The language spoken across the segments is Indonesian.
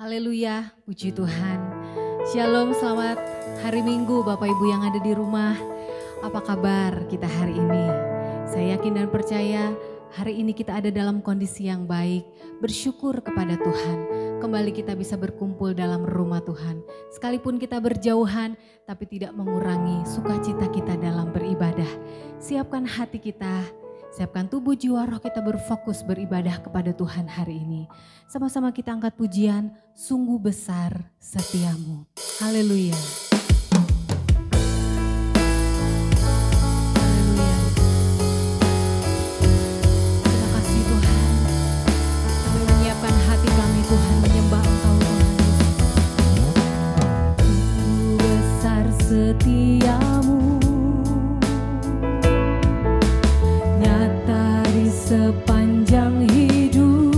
Haleluya, puji Tuhan. Shalom, selamat hari Minggu Bapak Ibu yang ada di rumah. Apa kabar kita hari ini? Saya yakin dan percaya hari ini kita ada dalam kondisi yang baik. Bersyukur kepada Tuhan. Kembali kita bisa berkumpul dalam rumah Tuhan. Sekalipun kita berjauhan, tapi tidak mengurangi sukacita kita dalam beribadah. Siapkan hati kita. Siapkan tubuh jiwa roh kita berfokus beribadah kepada Tuhan hari ini. Sama-sama kita angkat pujian, sungguh besar setiamu. Haleluya. Haleluya. Terima kasih Tuhan. Kami menyiapkan hati kami Tuhan menyembah Engkau Tuhan. Sungguh besar setiamu. Sepanjang hidupku,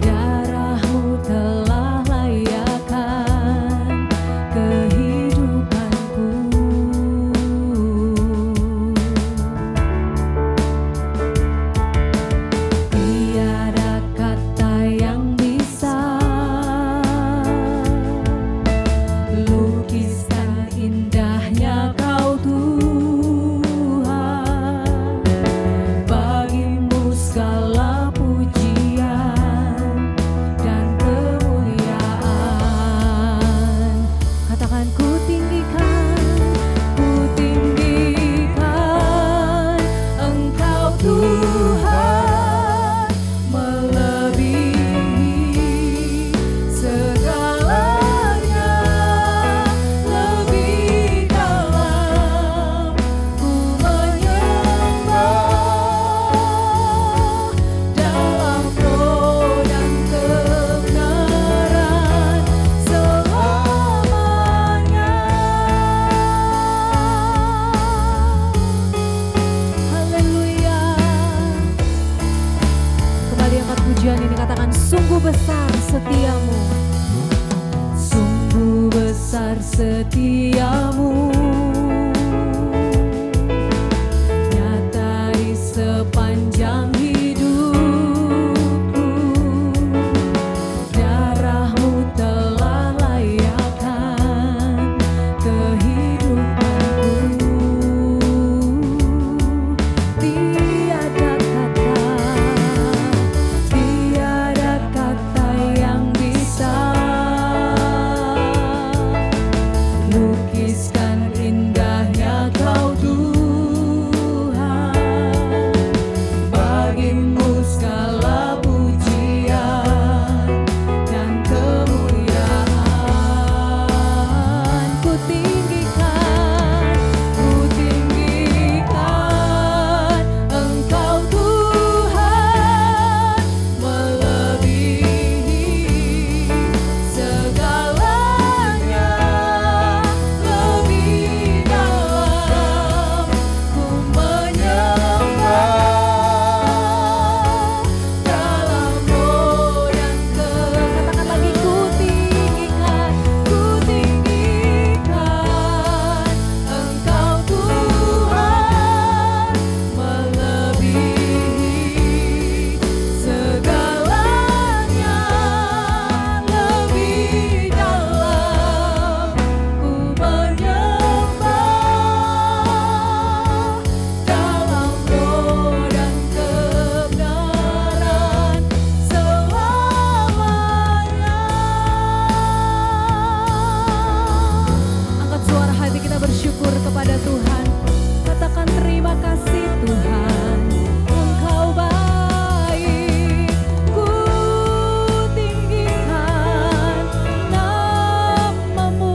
darahmu telah layakkan kehidupanku. Tiada kata yang bisa lukiskan indahnya kau Tuhan. Segala pujian dan kemuliaan. Katakan ku tinggikan Engkau Tuhan, melebihi segalanya, lebih dalam ku menyembah. Ini katakan sungguh besar setiamu, sungguh besar setiamu, nyata di sepanjang hidupku, darahmu telah layakkan kehidupanku. Tiada kata yang bisa lukiskan indahnya kau Tuhan. Bagimu segala pujian dan kemuliaan. Ku tinggikan Engkau Tuhan, melebihi segalanya, lebih dalam ku menyembah. Dalam roh dan katakan lagi, ku tinggikan Engkau Tuhan, melebihi segalanya, lebih dalam ku menyembah. Dalam roh dan kebenaran selamanya. Angkat suara hati kita bersyukur kepada Tuhan. Katakan terima kasih Tuhan, Engkau baik. Ku tinggikan nama-Mu,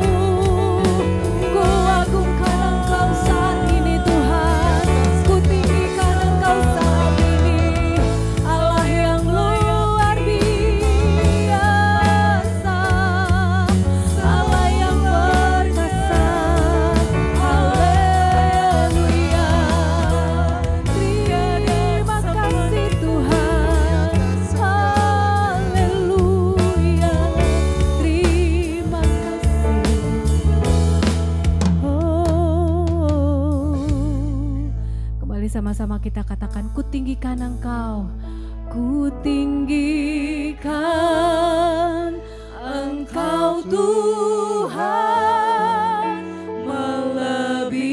ku agungkan Engkau saat ini Tuhan. Ku tinggikan Engkau saat ini, Allah yang luar biasa, Allah yang perkasa. Haleluya. Terima kasih Tuhan. Haleluya. Terima kasih. Kembali sama-sama kita katakan, ku tinggikan Engkau ku tinggikan Engkau Tuhan, melebihi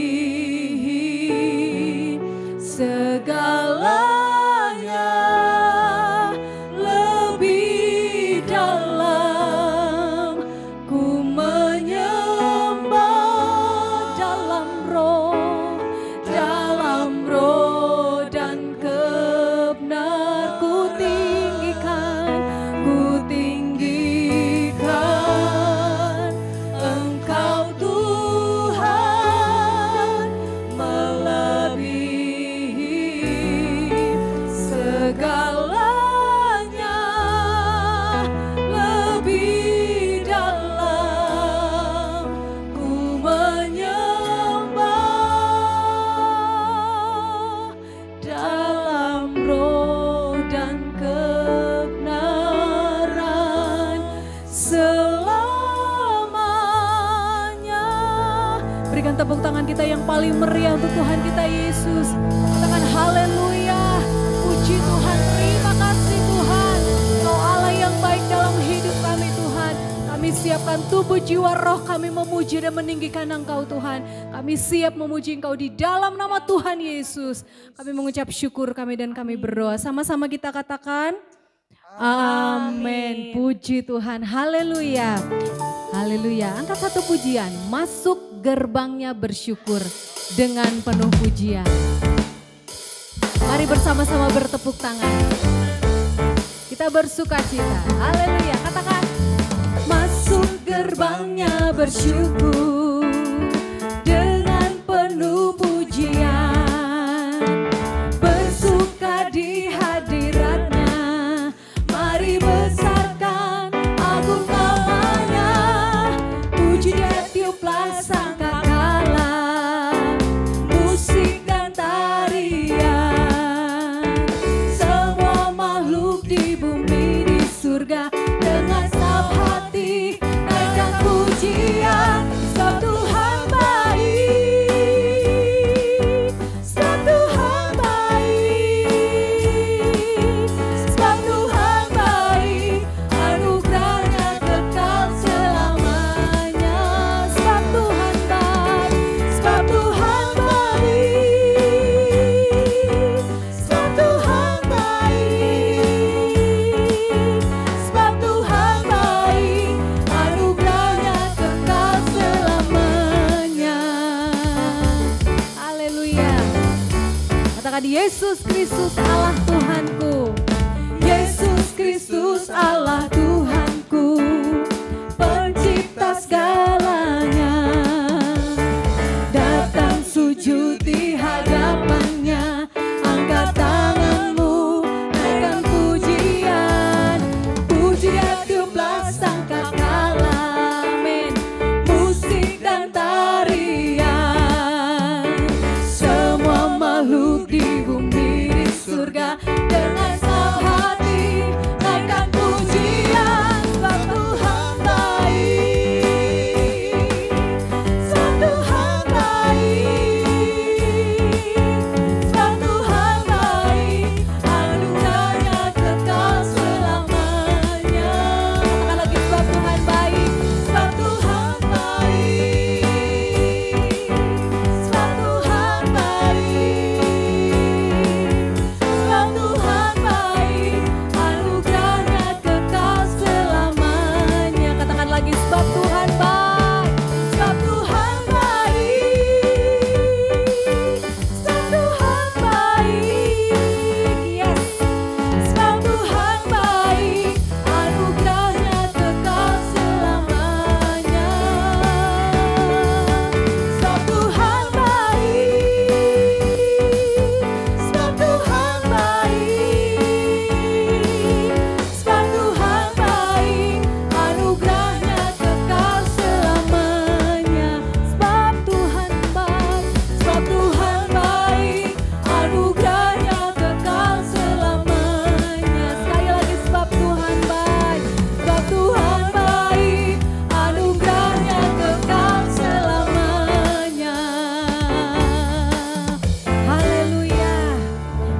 segalanya, lebih dalam ku menyembah dalam roh dan kebenar. Ku tinggikan Engkau Tuhan, melebihi segalanya, lebih dalam ku menyembah dalam roh dan kebenaran selamanya. Berikan tepuk tangan kita yang paling meriah untuk Tuhan kita Yesus. Katakan haleluya. Puji Tuhan, terima kasih Tuhan. Kau Allah yang baik dalam hidup kami Tuhan. Kami siapkan tubuh, jiwa, roh kami memuji dan meninggikan Engkau Tuhan. Kami siap memuji Engkau di dalam nama Tuhan Yesus. Kami mengucap syukur kami dan kami berdoa. Sama-sama kita katakan amin. Puji Tuhan, haleluya. Haleluya. Angkat satu pujian, masuk gerbangnya bersyukur dengan penuh pujian. Mari bersama-sama bertepuk tangan. Kita bersuka cita. Haleluya. Katakan masuk gerbangnya bersyukur dengan penuh pujian, bersuka di hadiratnya. Mari besarkan agung namanya, puji dia tiuplah sangkakala, musik dan tarian. Semua makhluk di bumi di surga dengan senang hati naikkan pujian. Sebab Tuhan baik, sebab Tuhan baik, sebab Tuhan baik, anugerahnya kekal selamanya. Sebab Tuhan baik, sebab Tuhan baik, sebab Tuhan baik, sebab Tuhan baik, anugerahnya kekal selamanya. Haleluya. Katakan Yesus Kristus Allah Tuhanku. Yesus Kristus Allah Tuhanku, pencipta segalanya. Datang sujud di hadapannya, angkat tanganmu, naikkan pujian. Puji dia tiuplah sangkakala, amin. Musik dan tarian. Semua makhluk di bumi di surga dengan senang hati naikkan pujian. Sebab Tuhan baik, sebab Tuhan baik, sebab Tuhan baik, anugerahnya kekal selamanya. Katakan lagi, sebab Tuhan baik, sebab Tuhan baik, sebab Tuhan baik, sebab Tuhan baik, anugerahnya kekal selamanya. Katakan lagi, sebab Tuhan baik, sebab Tuhan baik, sebab Tuhan baik, yes. Sebab Tuhan baik, anugerahnya kekal selamanya. Sebab Tuhan baik, sebab Tuhan baik, sebab Tuhan baik, anugerahnya kekal selamanya. Sebab Tuhan baik, sebab Tuhan baik, anugerahnya kekal selamanya. Sekali lagi, sebab Tuhan baik, sebab Tuhan baik, anugerahnya kekal selamanya. Haleluya.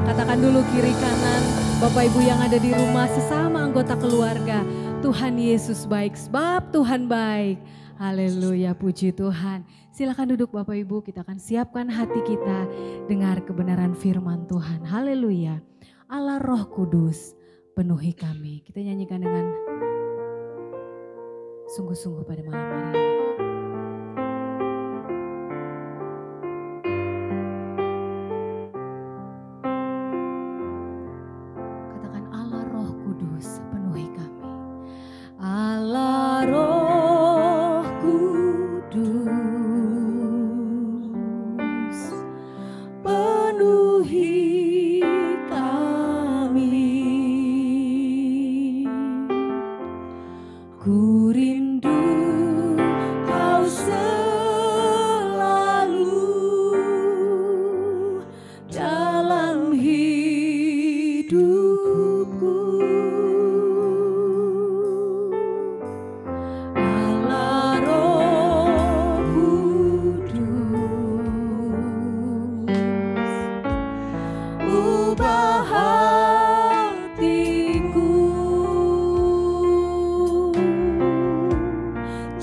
Katakan dulu kiri kanan, Bapak Ibu yang ada di rumah, sesama anggota keluarga. Tuhan Yesus baik, sebab Tuhan baik. Haleluya, puji Tuhan. Silakan duduk Bapak Ibu, kita akan siapkan hati kita dengar kebenaran firman Tuhan. Haleluya. Allah Roh Kudus penuhi kami. Kita nyanyikan dengan sungguh-sungguh pada malam hari ini. Katakan Allah Roh Kudus penuhi kami. Allah Roh Kudus penuhi kami. Ku rindu Kau selalu dalam hidupku. Allah Roh Kudus, ubah hatiku,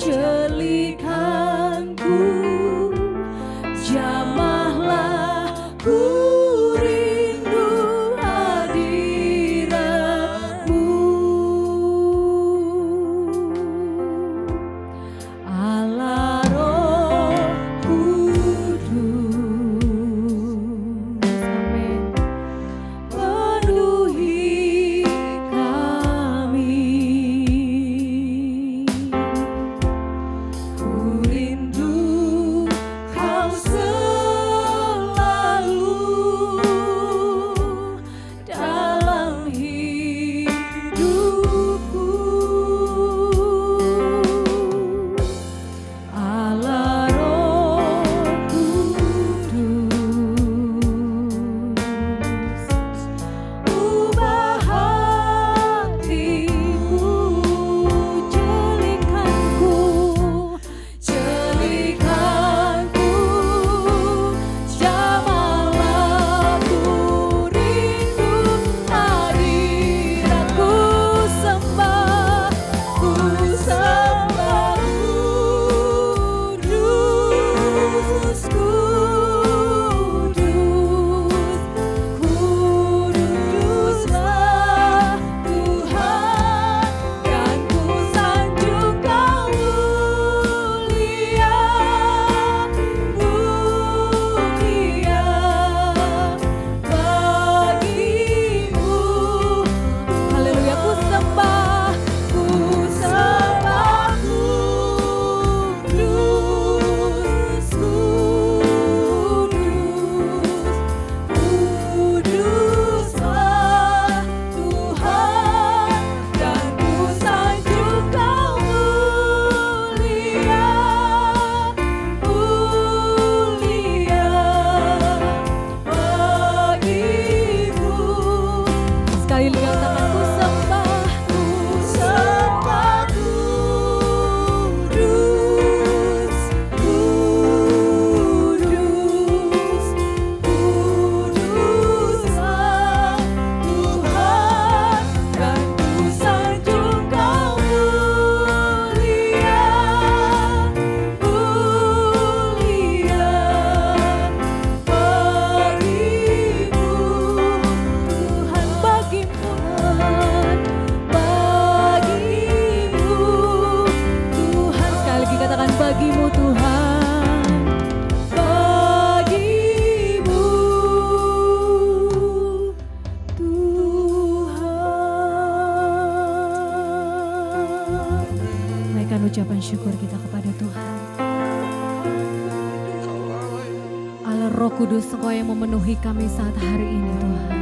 jelikanku, jamahlah ku rindu hadirat-Mu. Allah Roh Kudus, amin, penuhi kami. Ku rindu Kau selalu dalam hidupku. Allah Roh Kudus, ubah hatiku, jelikanku, jelikanku, jamahlah ku rindu hadirat-Ku. Sembah, ku sembah Kudus, Kuduslah Tuhan, dan ku sanjung Kau mulia, mulia bagimu. Haleluya, ku sembah Kudus, Kuduslah Tuhan, dan ku sanjung Kau mulia, mulia bagimu. Sekali lihat tangan, ku sembah Kudus, Kuduslah Tuhan, dan ku sanjung Kau mulia, mulia bagimu. Tuhan, bagimu, Tuhan, sekali lagi katakan bagimu Tuhan, bagimu Tuhan. Naikkan ucapan syukur kita kepada Tuhan. Allah Roh Kudus, Engkau yang memenuhi kami saat hari ini Tuhan.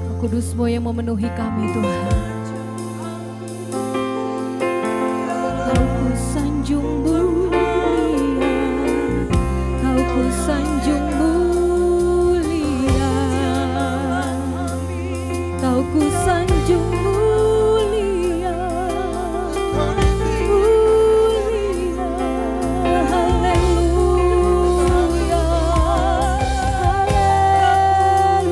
Roh Kudus-Mu yang memenuhi kami Tuhan. Kau ku sanjung mulia, Kau ku sanjung mulia, Kau ku sanjung mulia, mulia. Haleluya, haleluya.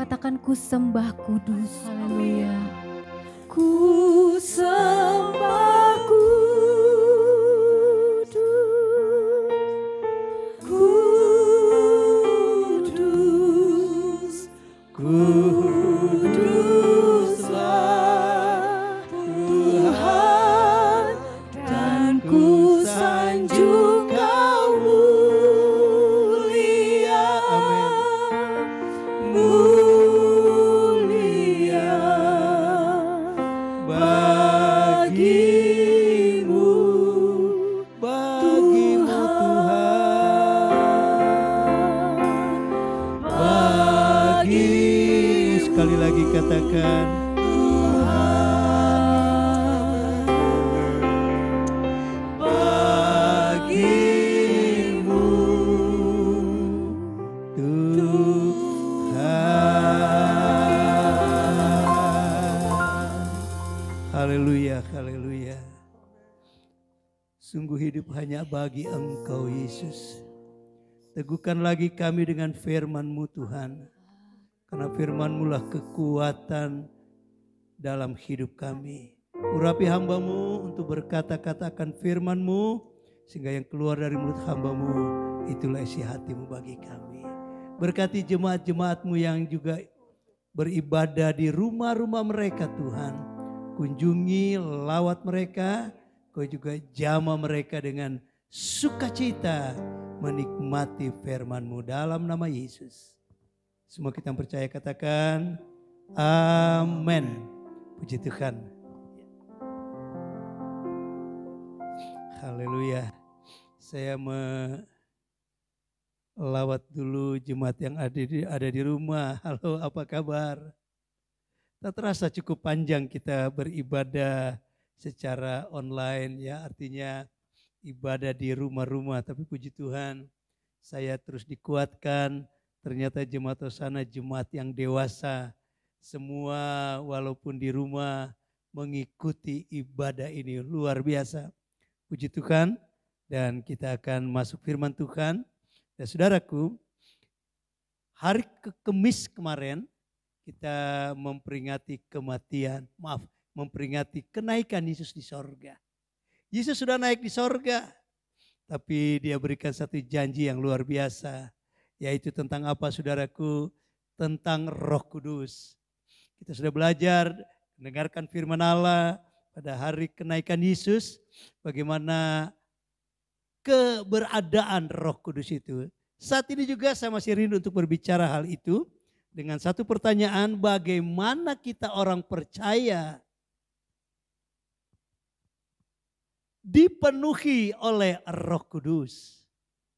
katakan ku sembah kudus. Haleluya. Ku sembah kudus, kudus, kuduslah Tuhan, dan ku sanjung Kau mulia. Mulia bagimu, Tuhan, bagimu. Sekali lagi katakan Tuhan, bagimu, Tuhan. Haleluya, haleluya. Sungguh hidup hanya bagi Engkau Yesus. Teguhkan lagi kami dengan firman-Mu Tuhan. Karena firman-Mu lah kekuatan dalam hidup kami. Urapi hamba-Mu untuk berkata-kata akan firman-Mu. Sehingga yang keluar dari mulut hamba-Mu itulah isi hati-Mu bagi kami. Berkati jemaat-jemaat-Mu yang juga beribadah di rumah-rumah mereka Tuhan. Kunjungi, lawat mereka. Kau juga jamah mereka dengan sukacita menikmati firman-Mu dalam nama Yesus. Semua kita yang percaya katakan amin. Puji Tuhan. Haleluya. Saya melawat dulu jemaat yang ada di rumah. Halo, apa kabar? Tak terasa cukup panjang kita beribadah secara online ya, artinya ibadah di rumah-rumah. Tapi puji Tuhan, saya terus dikuatkan. Ternyata jemaat Hosana jemaat yang dewasa. Semua walaupun di rumah mengikuti ibadah ini luar biasa. Puji Tuhan, dan kita akan masuk firman Tuhan. Dan saudaraku, hari Kamis kemarin kita memperingati memperingati kenaikan Yesus di sorga. Yesus sudah naik di sorga, tapi dia berikan satu janji yang luar biasa. Yaitu tentang apa saudaraku? Tentang Roh Kudus. Kita sudah belajar mendengarkan firman Allah pada hari kenaikan Yesus. Bagaimana keberadaan Roh Kudus itu. Saat ini juga saya masih rindu untuk berbicara hal itu. Dengan satu pertanyaan, bagaimana kita orang percaya dipenuhi oleh Roh Kudus.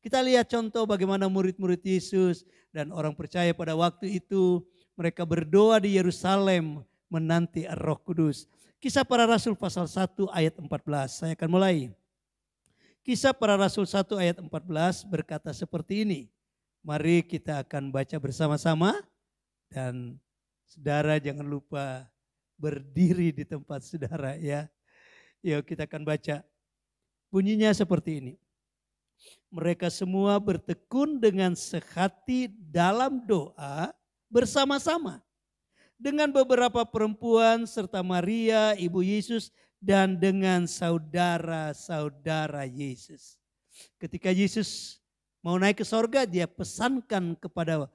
Kita lihat contoh bagaimana murid-murid Yesus dan orang percaya pada waktu itu mereka berdoa di Yerusalem menanti Roh Kudus. Kisah Para Rasul pasal 1 ayat 14. Saya akan mulai. Kisah Para Rasul 1 ayat 14 berkata seperti ini. Mari kita akan baca bersama-sama dan saudara jangan lupa berdiri di tempat saudara ya. Yuk kita akan baca. Bunyinya seperti ini. Mereka semua bertekun dengan sehati dalam doa bersama-sama. Dengan beberapa perempuan serta Maria ibu Yesus dan dengan saudara-saudara Yesus. Ketika Yesus mau naik ke sorga, dia pesankan kepada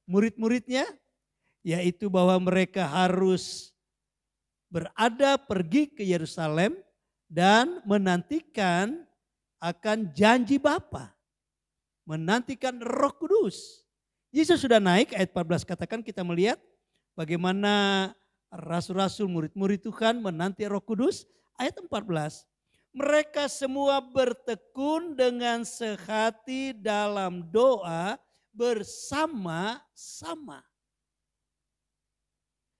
murid-muridnya. Yaitu bahwa mereka harus pergi ke Yerusalem dan menantikan akan janji Bapa, menantikan Roh Kudus. Yesus sudah naik, ayat 14 katakan kita melihat bagaimana rasul-rasul murid-murid Tuhan menanti Roh Kudus. Ayat 14, mereka semua bertekun dengan sehati dalam doa bersama-sama.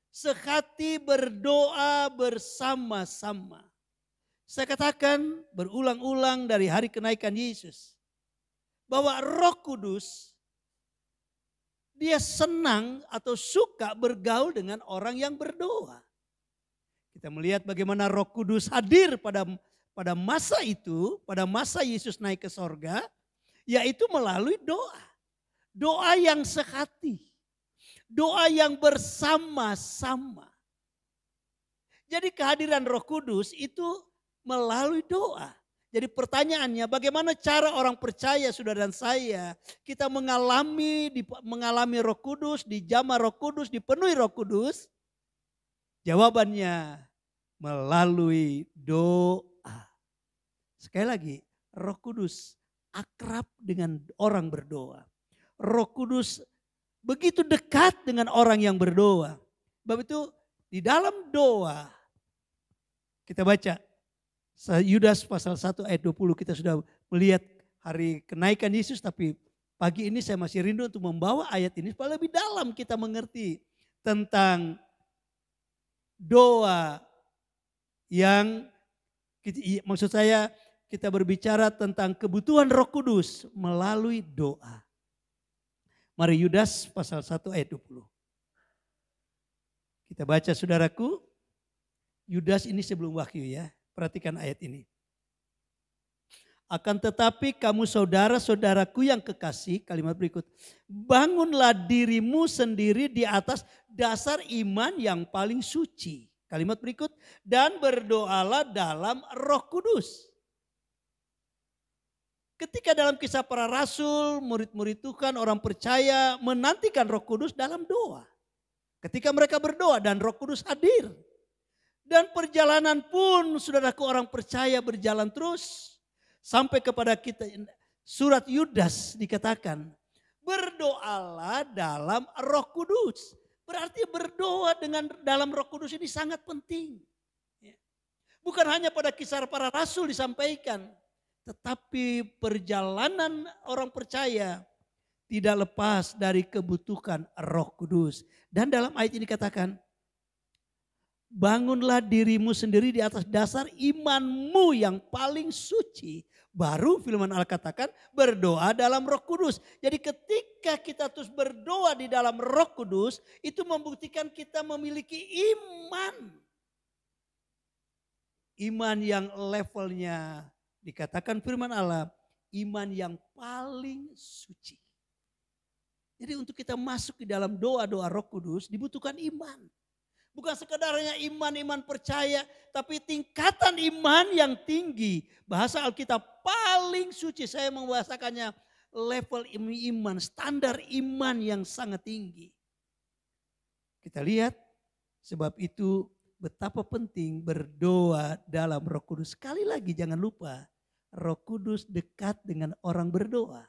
Sehati berdoa bersama-sama. Saya katakan berulang-ulang dari hari kenaikan Yesus. Bahwa Roh Kudus dia senang atau suka bergaul dengan orang yang berdoa. Kita melihat bagaimana Roh Kudus hadir pada masa itu, pada masa Yesus naik ke sorga. Yaitu melalui doa. Doa yang sehati. Doa yang bersama-sama. Jadi kehadiran Roh Kudus itu melalui doa. Jadi pertanyaannya, bagaimana cara orang percaya, saudara dan saya, kita mengalami Roh Kudus, dijamah Roh Kudus, dipenuhi Roh Kudus? Jawabannya melalui doa. Sekali lagi, Roh Kudus akrab dengan orang berdoa. Roh Kudus begitu dekat dengan orang yang berdoa. Sebab itu di dalam doa, kita baca Yudas pasal 1 ayat 20, kita sudah melihat hari kenaikan Yesus, tapi pagi ini saya masih rindu untuk membawa ayat ini supaya lebih dalam kita mengerti tentang doa yang maksud saya kita berbicara tentang kebutuhan Roh Kudus melalui doa. Mari Yudas pasal 1 ayat 20. Kita baca saudaraku, Yudas ini sebelum Wahyu ya. Perhatikan ayat ini. Akan tetapi kamu saudara-saudaraku yang kekasih, kalimat berikut. Bangunlah dirimu sendiri di atas dasar iman yang paling suci. Kalimat berikut. Dan berdoalah dalam Roh Kudus. Ketika dalam kisah para rasul, murid-murid Tuhan, orang percaya menantikan Roh Kudus dalam doa. Ketika mereka berdoa dan Roh Kudus hadir. Dan perjalanan pun saudaraku orang percaya berjalan terus. Sampai kepada kita surat Yudas dikatakan. Berdoalah dalam Roh Kudus. Berarti berdoa dalam Roh Kudus ini sangat penting. Bukan hanya pada kisah para rasul disampaikan. Tetapi perjalanan orang percaya tidak lepas dari kebutuhan Roh Kudus. Dan dalam ayat ini dikatakan. Bangunlah dirimu sendiri di atas dasar imanmu yang paling suci. Baru firman Allah katakan berdoa dalam Roh Kudus. Jadi ketika kita terus berdoa di dalam Roh Kudus, itu membuktikan kita memiliki iman. Iman yang levelnya dikatakan firman Allah, iman yang paling suci. Jadi untuk kita masuk di dalam doa-doa Roh Kudus dibutuhkan iman. Bukan sekedarnya iman percaya, tapi tingkatan iman yang tinggi. Bahasa Alkitab paling suci, saya membahasakannya level iman, standar iman yang sangat tinggi. Kita lihat, sebab itu betapa penting berdoa dalam Roh Kudus. Sekali lagi jangan lupa, Roh Kudus dekat dengan orang berdoa.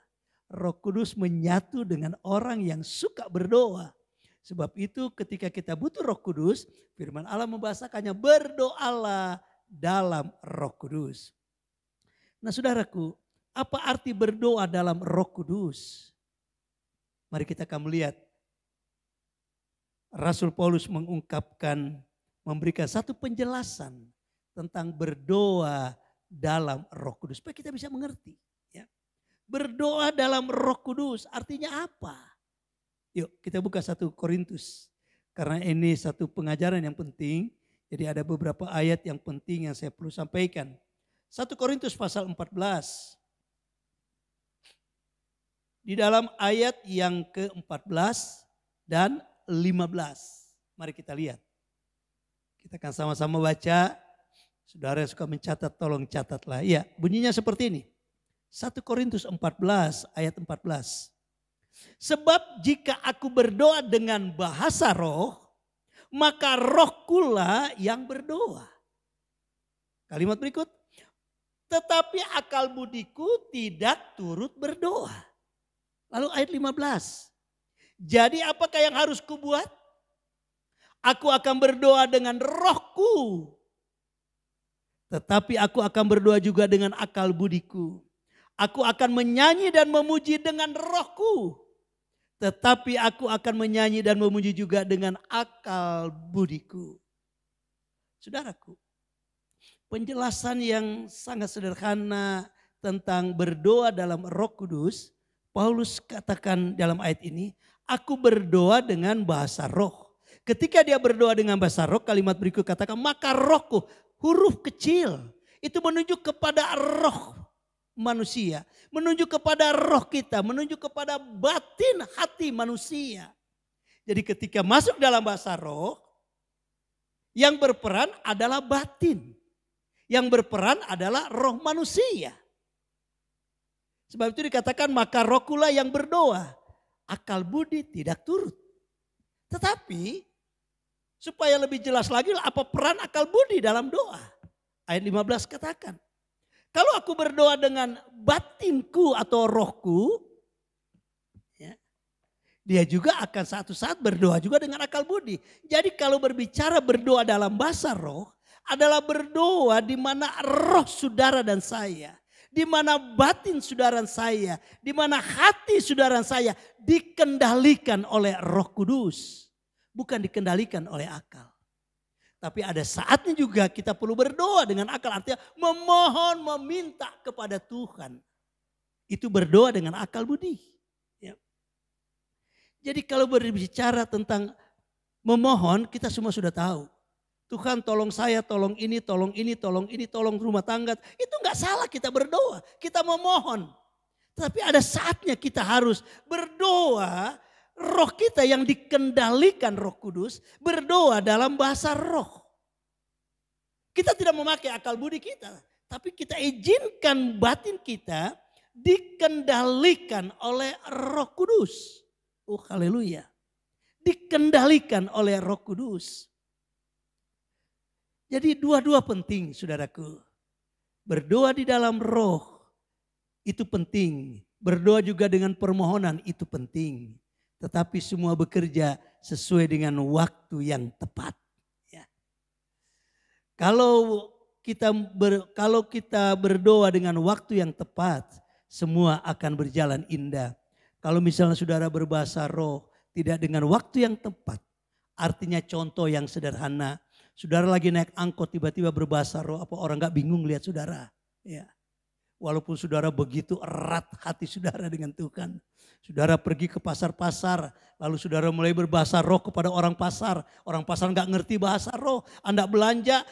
Roh Kudus menyatu dengan orang yang suka berdoa. Sebab itu ketika kita butuh Roh Kudus, firman Allah membahasakannya berdoalah dalam Roh Kudus. Nah saudaraku, apa arti berdoa dalam Roh Kudus? Mari kita akan melihat. Rasul Paulus memberikan satu penjelasan tentang berdoa dalam Roh Kudus. Supaya kita bisa mengerti. Ya. Berdoa dalam Roh Kudus artinya apa? Yuk kita buka 1 Korintus. Karena ini satu pengajaran yang penting. Jadi ada beberapa ayat yang penting yang saya perlu sampaikan. 1 Korintus pasal 14. Di dalam ayat yang ke-14 dan 15. Mari kita lihat. Kita akan sama-sama baca. Saudara yang suka mencatat tolong catatlah. Ya bunyinya seperti ini. 1 Korintus 14 ayat 14. Sebab jika aku berdoa dengan bahasa roh, maka rohkulah yang berdoa. Kalimat berikut. Tetapi akal budiku tidak turut berdoa. Lalu ayat 15. Jadi apakah yang harus kubuat? Aku akan berdoa dengan rohku. Tetapi aku akan berdoa juga dengan akal budiku. Aku akan menyanyi dan memuji dengan rohku. Tetapi aku akan menyanyi dan memuji juga dengan akal budiku. Saudaraku, penjelasan yang sangat sederhana tentang berdoa dalam Roh Kudus, Paulus katakan dalam ayat ini, aku berdoa dengan bahasa roh. Ketika dia berdoa dengan bahasa roh, kalimat berikut katakan, maka rohku, huruf kecil, itu menunjuk kepada roh manusia, menunjuk kepada roh kita, menunjuk kepada batin hati manusia. Jadi ketika masuk dalam bahasa roh, yang berperan adalah batin. Yang berperan adalah roh manusia. Sebab itu dikatakan maka rohkulah yang berdoa. Akal budi tidak turut. Tetapi supaya lebih jelas lagi apa peran akal budi dalam doa. Ayat 15 katakan. Kalau aku berdoa dengan batinku atau rohku. Ya, dia juga akan satu saat berdoa juga dengan akal budi. Jadi kalau berbicara berdoa dalam bahasa roh. Adalah berdoa di mana roh saudara dan saya. Di mana batin saudara saya, di mana hati saudara saya dikendalikan oleh Roh Kudus, bukan dikendalikan oleh akal. Tapi ada saatnya juga kita perlu berdoa dengan akal, artinya memohon, meminta kepada Tuhan. Itu berdoa dengan akal budi. Ya. Jadi kalau berbicara tentang memohon, kita semua sudah tahu. Tuhan tolong saya, tolong ini, tolong ini, tolong ini, tolong rumah tangga. Itu enggak salah kita berdoa, kita memohon. Tapi ada saatnya kita harus berdoa, roh kita yang dikendalikan Roh Kudus, berdoa dalam bahasa roh. Kita tidak memakai akal budi kita, tapi kita izinkan batin kita dikendalikan oleh Roh Kudus. Oh haleluya. Dikendalikan oleh Roh Kudus. Jadi dua-dua penting saudaraku. Berdoa di dalam roh itu penting. Berdoa juga dengan permohonan itu penting. Tetapi semua bekerja sesuai dengan waktu yang tepat. Ya. Kalau kita berdoa dengan waktu yang tepat, semua akan berjalan indah. Kalau misalnya saudara berbahasa roh tidak dengan waktu yang tepat, artinya contoh yang sederhana. Saudara lagi naik angkot tiba-tiba berbahasa roh, apa orang gak bingung lihat saudara? Ya. Walaupun saudara begitu erat hati saudara dengan Tuhan. Saudara pergi ke pasar-pasar, lalu saudara mulai berbahasa roh kepada orang pasar. Orang pasar gak ngerti bahasa roh. Anda belanja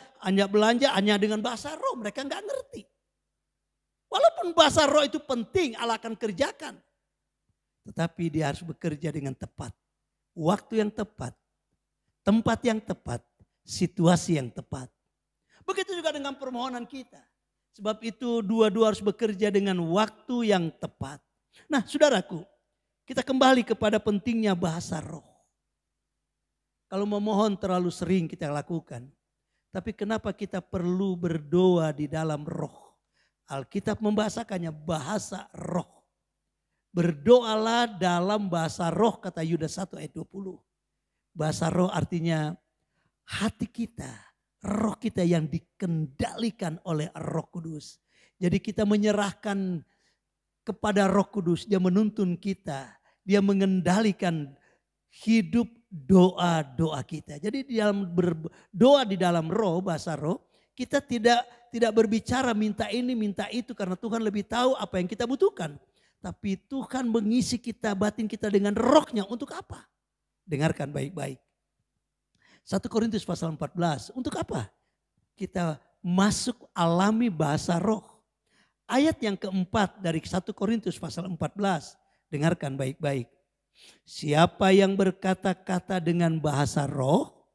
hanya dengan bahasa roh, mereka gak ngerti. Walaupun bahasa roh itu penting, Allah akan kerjakan. Tetapi dia harus bekerja dengan tepat. Waktu yang tepat, tempat yang tepat. Situasi yang tepat. Begitu juga dengan permohonan kita. Sebab itu dua-dua harus bekerja dengan waktu yang tepat. Nah saudaraku, kita kembali kepada pentingnya bahasa roh. Kalau memohon terlalu sering kita lakukan. Tapi kenapa kita perlu berdoa di dalam roh? Alkitab membahasakannya bahasa roh. Berdoalah dalam bahasa roh kata Yudas 1 ayat 20. Bahasa roh artinya hati kita, roh kita yang dikendalikan oleh Roh Kudus. Jadi kita menyerahkan kepada Roh Kudus, dia menuntun kita, dia mengendalikan hidup doa-doa kita. Jadi di dalam berdoa di dalam roh, bahasa roh, kita tidak berbicara minta ini, minta itu karena Tuhan lebih tahu apa yang kita butuhkan. Tapi Tuhan mengisi kita, batin kita dengan rohnya untuk apa? Dengarkan baik-baik. 1 Korintus pasal 14. Untuk apa? Kita masuk alami bahasa roh. Ayat yang keempat dari 1 Korintus pasal 14. Dengarkan baik-baik. Siapa yang berkata-kata dengan bahasa roh,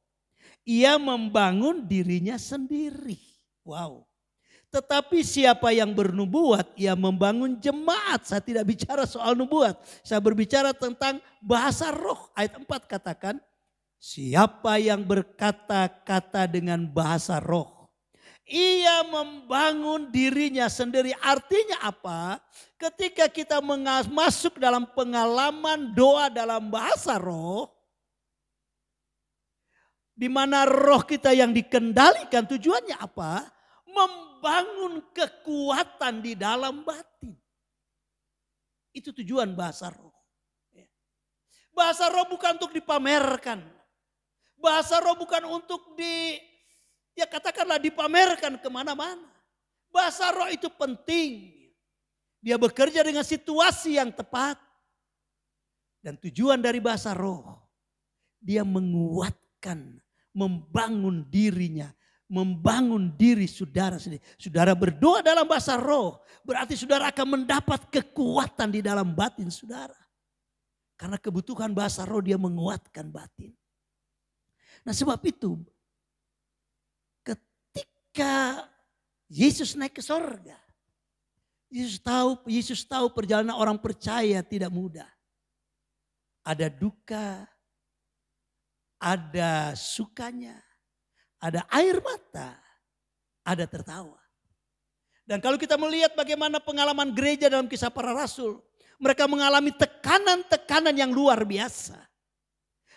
ia membangun dirinya sendiri. Wow. Tetapi siapa yang bernubuat, ia membangun jemaat. Saya tidak bicara soal nubuat. Saya berbicara tentang bahasa roh. Ayat 4 katakan. Siapa yang berkata-kata dengan bahasa roh, ia membangun dirinya sendiri. Artinya apa? Ketika kita masuk dalam pengalaman doa dalam bahasa roh, di mana roh kita yang dikendalikan, tujuannya apa? Membangun kekuatan di dalam batin. Itu tujuan bahasa roh. Bahasa roh bukan untuk dipamerkan. Bahasa roh bukan untuk katakanlah dipamerkan kemana-mana. Bahasa roh itu penting. Dia bekerja dengan situasi yang tepat. Dan tujuan dari bahasa roh, dia menguatkan, membangun dirinya, membangun diri saudara sendiri. Saudara berdoa dalam bahasa roh, berarti saudara akan mendapat kekuatan di dalam batin saudara. Karena kebutuhan bahasa roh dia menguatkan batin. Nah sebab itu ketika Yesus naik ke sorga. Yesus tahu perjalanan orang percaya tidak mudah. Ada duka, ada sukanya, ada air mata, ada tertawa. Dan kalau kita melihat bagaimana pengalaman gereja dalam kisah para rasul. Mereka mengalami tekanan-tekanan yang luar biasa.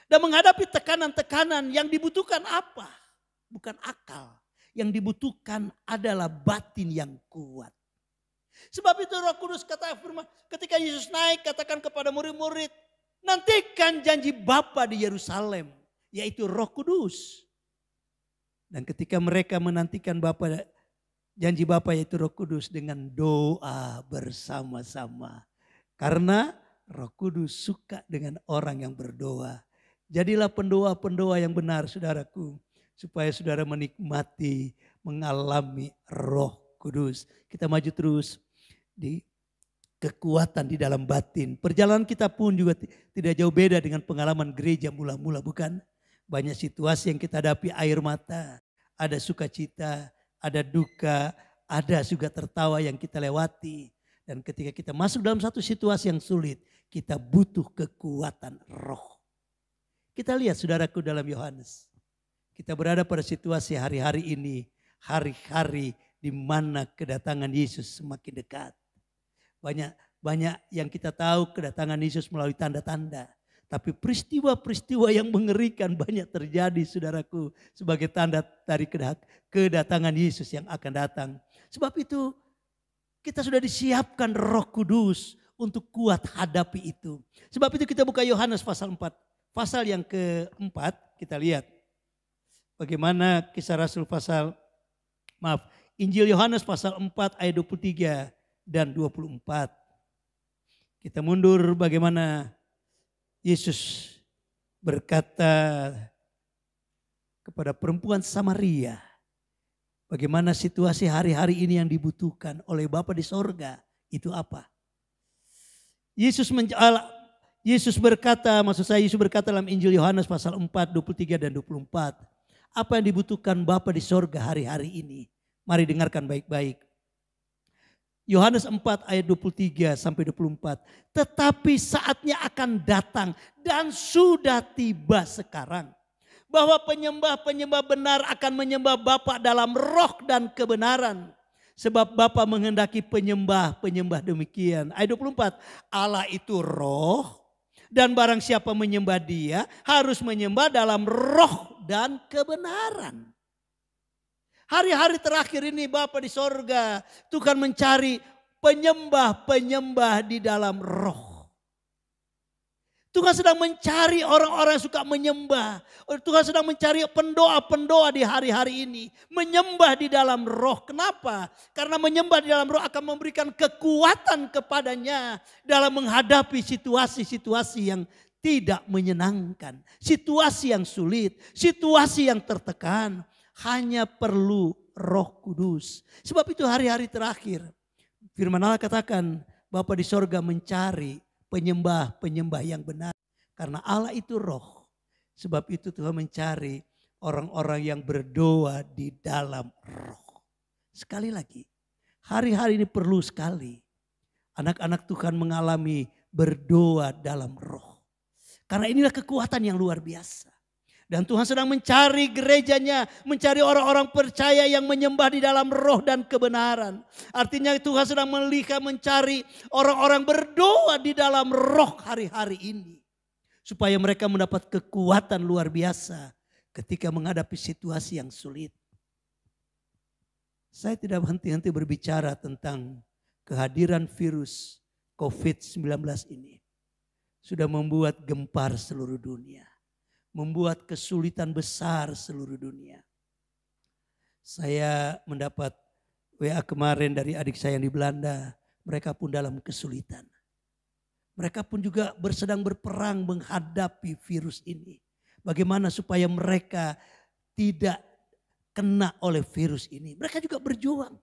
Dan menghadapi tekanan-tekanan yang dibutuhkan apa? Bukan akal. Yang dibutuhkan adalah batin yang kuat. Sebab itu Roh Kudus kata firman, ketika Yesus naik katakan kepada murid-murid, nantikan janji Bapa di Yerusalem, yaitu Roh Kudus. Dan ketika mereka menantikan janji Bapa yaitu Roh Kudus dengan doa bersama-sama. Karena Roh Kudus suka dengan orang yang berdoa. Jadilah pendoa-pendoa yang benar saudaraku. Supaya saudara menikmati, mengalami Roh Kudus. Kita maju terus di kekuatan di dalam batin. Perjalanan kita pun juga tidak jauh beda dengan pengalaman gereja mula-mula, bukan? Banyak situasi yang kita hadapi, air mata, ada sukacita, ada duka, ada juga tertawa yang kita lewati. Dan ketika kita masuk dalam satu situasi yang sulit, kita butuh kekuatan roh. Kita lihat saudaraku dalam Yohanes. Kita berada pada situasi hari-hari ini, hari-hari di mana kedatangan Yesus semakin dekat. Banyak yang kita tahu kedatangan Yesus melalui tanda-tanda. Tapi peristiwa-peristiwa yang mengerikan banyak terjadi saudaraku. Sebagai tanda dari kedatangan Yesus yang akan datang. Sebab itu kita sudah disiapkan Roh Kudus untuk kuat hadapi itu. Sebab itu kita buka Yohanes pasal 4. Pasal yang keempat kita lihat. Bagaimana kisah Rasul Injil Yohanes pasal 4 ayat 23 dan 24. Kita mundur bagaimana Yesus berkata kepada perempuan Samaria. Bagaimana situasi hari-hari ini yang dibutuhkan oleh Bapa di sorga. Itu apa? Yesus berkata dalam Injil Yohanes pasal 4, 23 dan 24. Apa yang dibutuhkan Bapa di sorga hari-hari ini? Mari dengarkan baik-baik. Yohanes 4 ayat 23 sampai 24. Tetapi saatnya akan datang dan sudah tiba sekarang. Bahwa penyembah-penyembah benar akan menyembah Bapa dalam roh dan kebenaran. Sebab Bapa menghendaki penyembah-penyembah demikian. Ayat 24. Allah itu roh. Dan barang siapa menyembah dia harus menyembah dalam roh dan kebenaran. Hari-hari terakhir ini Bapa di sorga, Tuhan mencari penyembah-penyembah di dalam roh. Tuhan sedang mencari orang-orang yang suka menyembah. Tuhan sedang mencari pendoa-pendoa di hari-hari ini. Menyembah di dalam roh. Kenapa? Karena menyembah di dalam roh akan memberikan kekuatan kepadanya dalam menghadapi situasi-situasi yang tidak menyenangkan. Situasi yang sulit, situasi yang tertekan. Hanya perlu Roh Kudus. Sebab itu hari-hari terakhir firman Allah katakan Bapa di sorga mencari penyembah-penyembah yang benar. Karena Allah itu roh. Sebab itu Tuhan mencari orang-orang yang berdoa di dalam roh. Sekali lagi, hari-hari ini perlu sekali anak-anak Tuhan mengalami berdoa dalam roh. Karena inilah kekuatan yang luar biasa. Dan Tuhan sedang mencari gerejanya, mencari orang-orang percaya yang menyembah di dalam roh dan kebenaran. Artinya Tuhan sedang mencari orang-orang berdoa di dalam roh hari-hari ini. Supaya mereka mendapat kekuatan luar biasa ketika menghadapi situasi yang sulit. Saya tidak henti-henti berbicara tentang kehadiran virus COVID-19 ini. Sudah membuat gempar seluruh dunia. Membuat kesulitan besar seluruh dunia. Saya mendapat WA kemarin dari adik saya yang di Belanda. Mereka pun dalam kesulitan. Mereka pun juga sedang berperang menghadapi virus ini. Bagaimana supaya mereka tidak kena oleh virus ini. Mereka juga berjuang.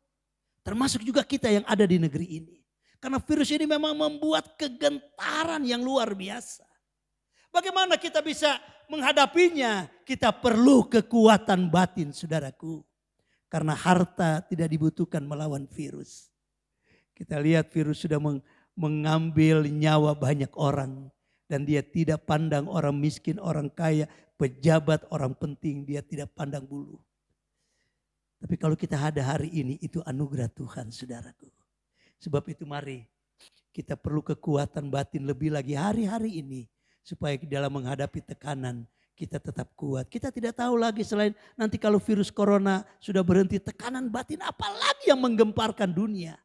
Termasuk juga kita yang ada di negeri ini. Karena virus ini memang membuat kegentaran yang luar biasa. Bagaimana kita bisa menghadapinya? Kita perlu kekuatan batin, saudaraku. Karena harta tidak dibutuhkan melawan virus. Kita lihat virus sudah mengambil nyawa banyak orang. Dan dia tidak pandang orang miskin, orang kaya, pejabat, orang penting. Dia tidak pandang bulu. Tapi kalau kita ada hari ini, itu anugerah Tuhan, saudaraku. Sebab itu mari kita perlu kekuatan batin lebih lagi hari-hari ini. Supaya dalam menghadapi tekanan kita tetap kuat. Kita tidak tahu lagi selain nanti kalau virus corona sudah berhenti, tekanan batin apalagi yang menggemparkan dunia.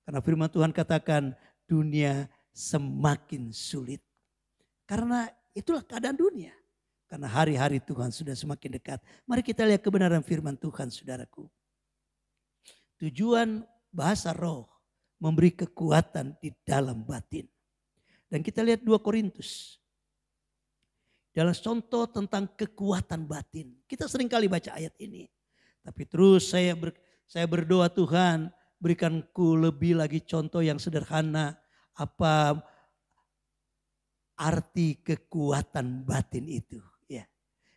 Karena firman Tuhan katakan dunia semakin sulit. Karena itulah keadaan dunia. Karena hari-hari Tuhan sudah semakin dekat. Mari kita lihat kebenaran firman Tuhan, saudaraku. Tujuan bahasa roh memberi kekuatan di dalam batin. Dan kita lihat 2 Korintus. Dalam contoh tentang kekuatan batin. Kita sering kali baca ayat ini. Tapi terus saya berdoa, Tuhan berikanku lebih lagi contoh yang sederhana. Apa arti kekuatan batin itu. Ya.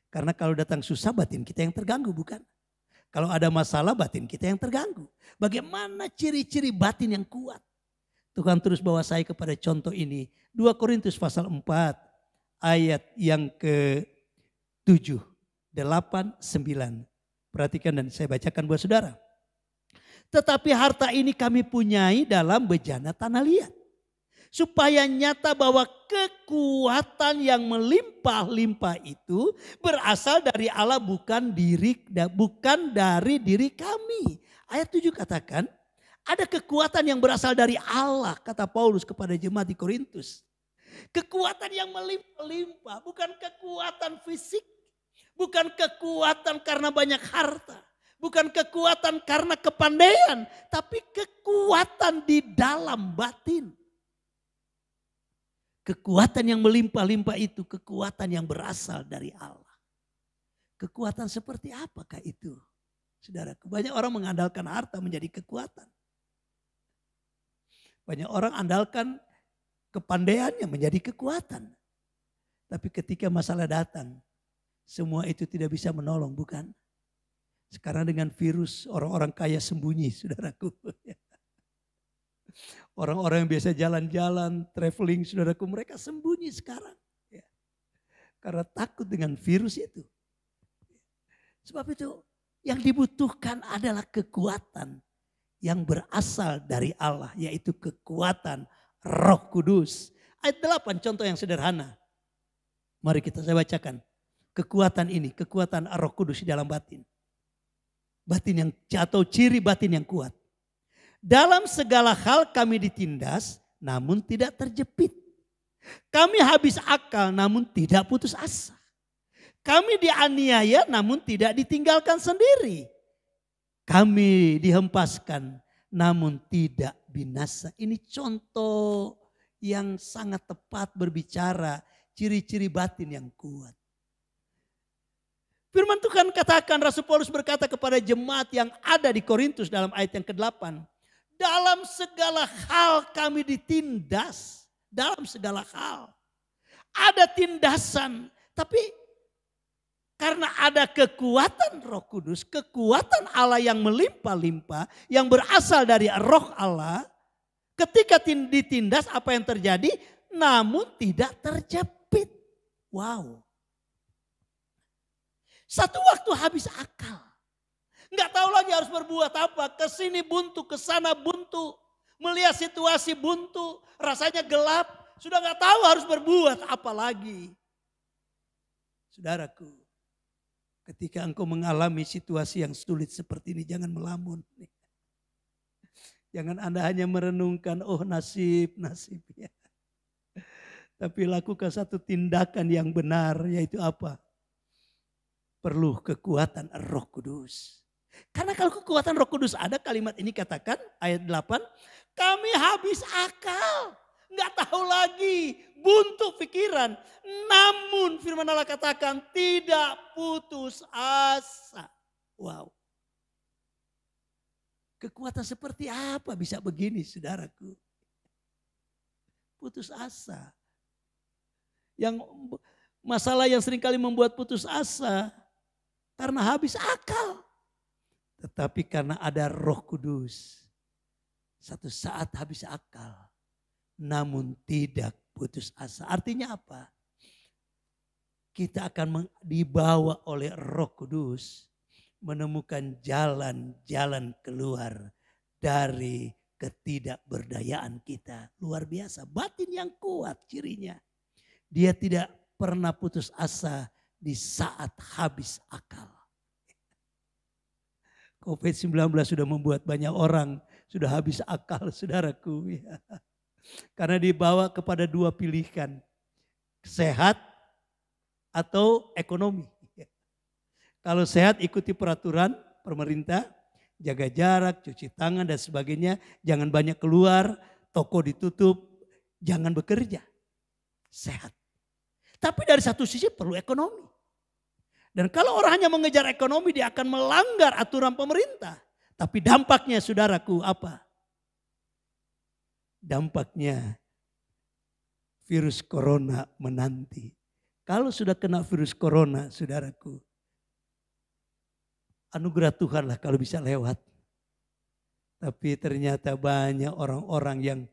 Karena kalau datang susah batin kita yang terganggu, bukan? Kalau ada masalah batin kita yang terganggu. Bagaimana ciri-ciri batin yang kuat? Tuhan terus bawa saya kepada contoh ini. 2 Korintus pasal 4. Ayat yang ke-7, 8, 9. Perhatikan dan saya bacakan buat saudara. Tetapi harta ini kami punyai dalam bejana tanah liat. Supaya nyata bahwa kekuatan yang melimpah-limpah itu berasal dari Allah bukan dari diri kami. Ayat 7 katakan ada kekuatan yang berasal dari Allah, kata Paulus kepada jemaat di Korintus. Kekuatan yang melimpah-limpah, bukan kekuatan fisik, bukan kekuatan karena banyak harta, bukan kekuatan karena kepandaian, tapi kekuatan di dalam batin. Kekuatan yang melimpah-limpah itu kekuatan yang berasal dari Allah. Kekuatan seperti apakah itu? Saudara, banyak orang mengandalkan harta menjadi kekuatan. Banyak orang andalkan kepandaiannya menjadi kekuatan. Tapi ketika masalah datang, semua itu tidak bisa menolong, bukan? Sekarang dengan virus orang-orang kaya sembunyi, saudaraku. Orang-orang yang biasa jalan-jalan, traveling, saudaraku, mereka sembunyi sekarang. Karena takut dengan virus itu. Sebab itu yang dibutuhkan adalah kekuatan yang berasal dari Allah, yaitu kekuatan Roh Kudus. Ayat 8 contoh yang sederhana. Mari saya bacakan. Kekuatan ini, kekuatan Roh Kudus di dalam batin. Batin yang atau ciri batin yang kuat. Dalam segala hal kami ditindas namun tidak terjepit. Kami habis akal namun tidak putus asa. Kami dianiaya namun tidak ditinggalkan sendiri. Kami dihempaskan namun tidak binasa. Ini contoh yang sangat tepat berbicara ciri-ciri batin yang kuat. Firman Tuhan katakan, Rasul Paulus berkata kepada jemaat yang ada di Korintus dalam ayat yang ke-8. Dalam segala hal kami ditindas. Dalam segala hal. Ada tindasan. Tapi karena ada kekuatan Roh Kudus, kekuatan Allah yang melimpah-limpah, yang berasal dari Roh Allah, ketika ditindas apa yang terjadi? Namun tidak terjepit. Wow. Satu waktu habis akal. Nggak tahu lagi harus berbuat apa. Kesini buntu, kesana buntu. Melihat situasi buntu, rasanya gelap. Sudah nggak tahu harus berbuat apa lagi. Saudaraku. Ketika engkau mengalami situasi yang sulit seperti ini, jangan melamun. Jangan Anda hanya merenungkan, oh nasib ya. Tapi lakukan satu tindakan yang benar, yaitu apa? Perlu kekuatan Roh Kudus. Karena kalau kekuatan Roh Kudus ada, kalimat ini katakan, ayat 8, kami habis akal. Nggak tahu lagi, buntu pikiran. Namun firman Allah katakan tidak putus asa. Wow. Kekuatan seperti apa bisa begini saudaraku? Putus asa. Yang masalah yang seringkali membuat putus asa karena habis akal. Tetapi karena ada Roh Kudus, satu saat habis akal, namun tidak putus asa. Artinya apa? Kita akan dibawa oleh Roh Kudus menemukan jalan-jalan keluar dari ketidakberdayaan kita. Luar biasa, batin yang kuat cirinya. Dia tidak pernah putus asa di saat habis akal. COVID-19 sudah membuat banyak orang sudah habis akal, saudaraku. Karena dibawa kepada dua pilihan, sehat atau ekonomi. Kalau sehat ikuti peraturan pemerintah, jaga jarak, cuci tangan dan sebagainya, jangan banyak keluar, toko ditutup, jangan bekerja. Sehat. Tapi dari satu sisi perlu ekonomi. Dan kalau orang hanya mengejar ekonomi, dia akan melanggar aturan pemerintah. Tapi dampaknya saudaraku apa? Dampaknya virus corona menanti. Kalau sudah kena virus corona saudaraku, anugerah Tuhan lah kalau bisa lewat. Tapi ternyata banyak orang-orang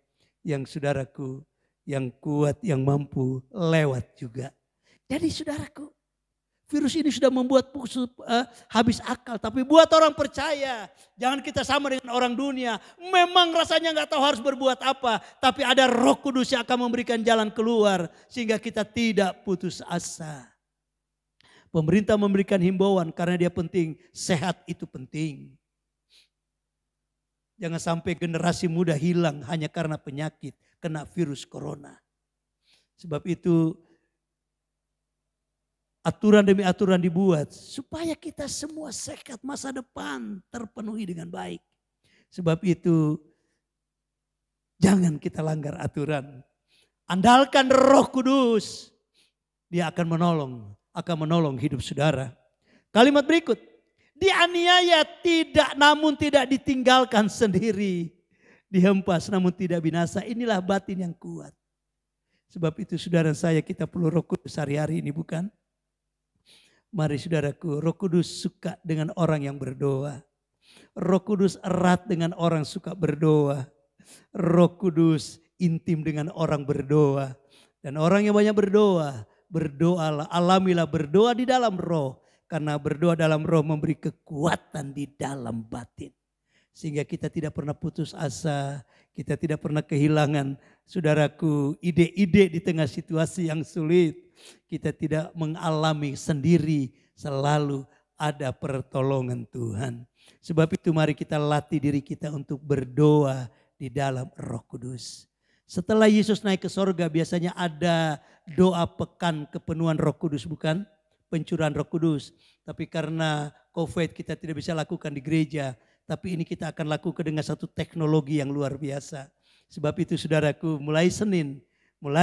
yang saudaraku, yang kuat, yang mampu lewat juga. Jadi saudaraku, virus ini sudah membuat habis akal. Tapi buat orang percaya, jangan kita sama dengan orang dunia. Memang rasanya nggak tahu harus berbuat apa. Tapi ada Roh Kudus yang akan memberikan jalan keluar. Sehingga kita tidak putus asa. Pemerintah memberikan himbauan karena dia penting. Sehat itu penting. Jangan sampai generasi muda hilang hanya karena penyakit. Kena virus corona. Sebab itu aturan demi aturan dibuat supaya kita semua sehat, masa depan terpenuhi dengan baik. Sebab itu jangan kita langgar aturan. Andalkan Roh Kudus. Dia akan menolong hidup saudara. Kalimat berikut. Dianiaya namun tidak ditinggalkan sendiri. Dihempas namun tidak binasa. Inilah batin yang kuat. Sebab itu saudara saya, kita perlu Roh Kudus hari-hari ini, bukan? Mari saudaraku, Roh Kudus suka dengan orang yang berdoa. Roh Kudus erat dengan orang suka berdoa. Roh Kudus intim dengan orang berdoa. Dan orang yang banyak berdoa, berdoalah, alamilah berdoa di dalam roh. Karena berdoa dalam roh memberi kekuatan di dalam batin. Sehingga kita tidak pernah putus asa, kita tidak pernah kehilangan, saudaraku, ide-ide di tengah situasi yang sulit. Kita tidak mengalami sendiri, selalu ada pertolongan Tuhan. Sebab itu mari kita latih diri kita untuk berdoa di dalam Roh Kudus. Setelah Yesus naik ke sorga biasanya ada doa pekan kepenuhan Roh Kudus, bukan? Pencurahan Roh Kudus. Tapi karena COVID kita tidak bisa lakukan di gereja. Tapi ini kita akan lakukan dengan satu teknologi yang luar biasa. Sebab itu saudaraku, mulai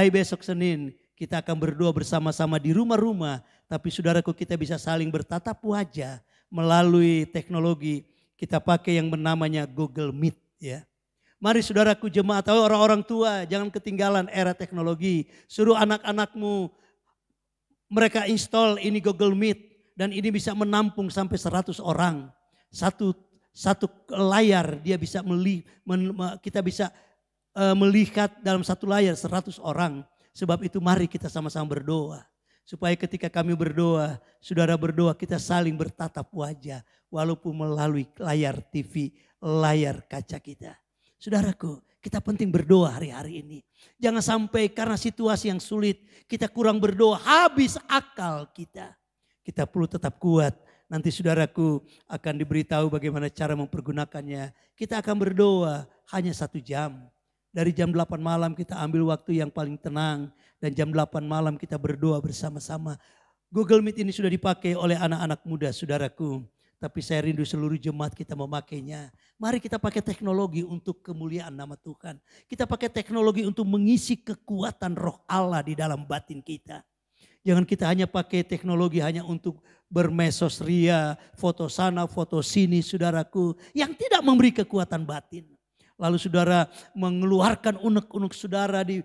besok Senin, kita akan berdoa bersama-sama di rumah-rumah. Tapi saudaraku, kita bisa saling bertatap wajah melalui teknologi. Kita pakai yang namanya Google Meet, ya. Mari saudaraku jemaat atau orang-orang tua, jangan ketinggalan era teknologi. Suruh anak-anakmu, mereka install ini Google Meet. Dan ini bisa menampung sampai 100 orang. Satu layar dia bisa kita bisa melihat dalam satu layar 100 orang. Sebab itu mari kita sama-sama berdoa. Supaya ketika kami berdoa, saudara berdoa, kita saling bertatap wajah. Walaupun melalui layar TV, layar kaca kita. Saudaraku, kita penting berdoa hari-hari ini. Jangan sampai karena situasi yang sulit, kita kurang berdoa, habis akal kita. Kita perlu tetap kuat. Nanti saudaraku akan diberitahu bagaimana cara mempergunakannya. Kita akan berdoa hanya 1 jam. Dari jam 8 malam kita ambil waktu yang paling tenang. Dan jam 8 malam kita berdoa bersama-sama. Google Meet ini sudah dipakai oleh anak-anak muda saudaraku. Tapi saya rindu seluruh jemaat kita memakainya. Mari kita pakai teknologi untuk kemuliaan nama Tuhan. Kita pakai teknologi untuk mengisi kekuatan roh Allah di dalam batin kita. Jangan kita hanya pakai teknologi hanya untuk bermesos ria, foto sana, foto sini saudaraku. Yang tidak memberi kekuatan batin. Lalu saudara mengeluarkan unek-unek saudara di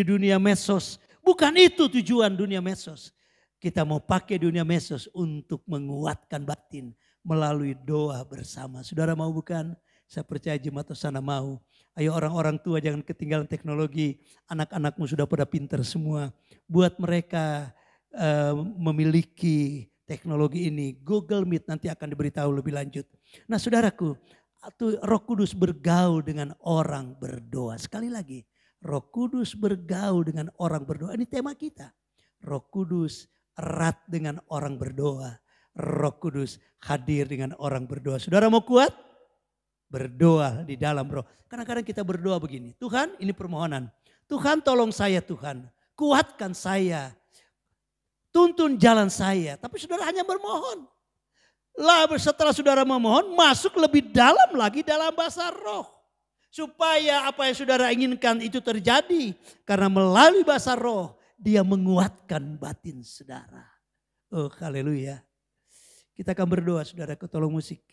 dunia mesos Bukan itu tujuan dunia medsos. Kita mau pakai dunia medsos untuk menguatkan batin melalui doa bersama. Saudara mau bukan? Saya percaya jemaat sana mau. Ayo orang-orang tua jangan ketinggalan teknologi. Anak-anakmu sudah pada pintar semua. Buat mereka memiliki teknologi ini. Google Meet nanti akan diberitahu lebih lanjut. Nah saudaraku, Roh Kudus bergaul dengan orang berdoa. Sekali lagi, Roh Kudus bergaul dengan orang berdoa. Ini tema kita. Roh Kudus erat dengan orang berdoa. Roh Kudus hadir dengan orang berdoa. Saudara mau kuat? Berdoa di dalam roh. Kadang-kadang kita berdoa begini. Tuhan, ini permohonan. Tuhan tolong saya Tuhan. Kuatkan saya. Tuntun jalan saya. Tapi saudara hanya bermohon. Lalu setelah saudara memohon, masuk lebih dalam lagi dalam bahasa roh. Supaya apa yang saudara inginkan itu terjadi. Karena melalui bahasa roh, dia menguatkan batin saudara. Oh haleluya. Kita akan berdoa saudara, tolong musik.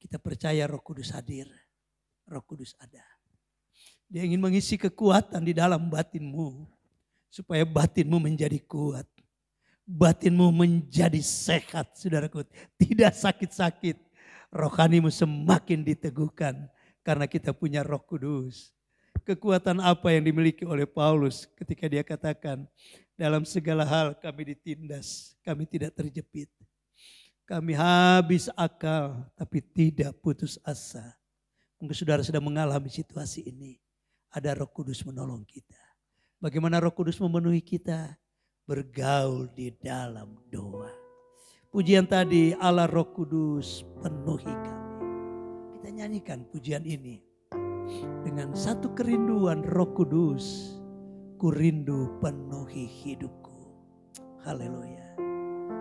Kita percaya Roh Kudus hadir. Roh Kudus ada. Dia ingin mengisi kekuatan di dalam batinmu. Supaya batinmu menjadi kuat. Batinmu menjadi sehat saudaraku. Tidak sakit-sakit. Rohanimu semakin diteguhkan. Karena kita punya Roh Kudus. Kekuatan apa yang dimiliki oleh Paulus ketika dia katakan. Dalam segala hal kami ditindas. Kami tidak terjepit. Kami habis akal tapi tidak putus asa. Mungkin saudara sedang mengalami situasi ini. Ada Roh Kudus menolong kita. Bagaimana Roh Kudus memenuhi kita? Bergaul di dalam doa. Pujian tadi Allah Roh Kudus penuhi kami. Kita nyanyikan pujian ini. Dengan satu kerinduan Roh Kudus. Ku rindu penuhi hidupku. Haleluya.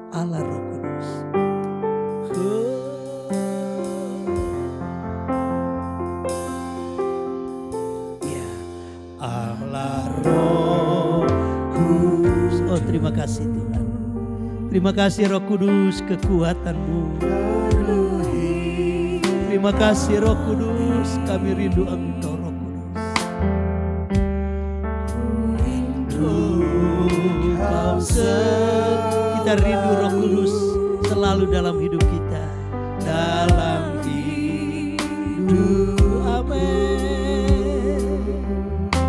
Allah Roh Kudus. Ya, Allah Roh Kudus. Oh terima kasih Tuhan. Terima kasih Roh Kudus kekuatanmu. Terima kasih Roh Kudus, kami rindu Engkau Roh Kudus. Kita rindu Roh Kudus selalu dalam hidup kita. Dalam hidup, amin.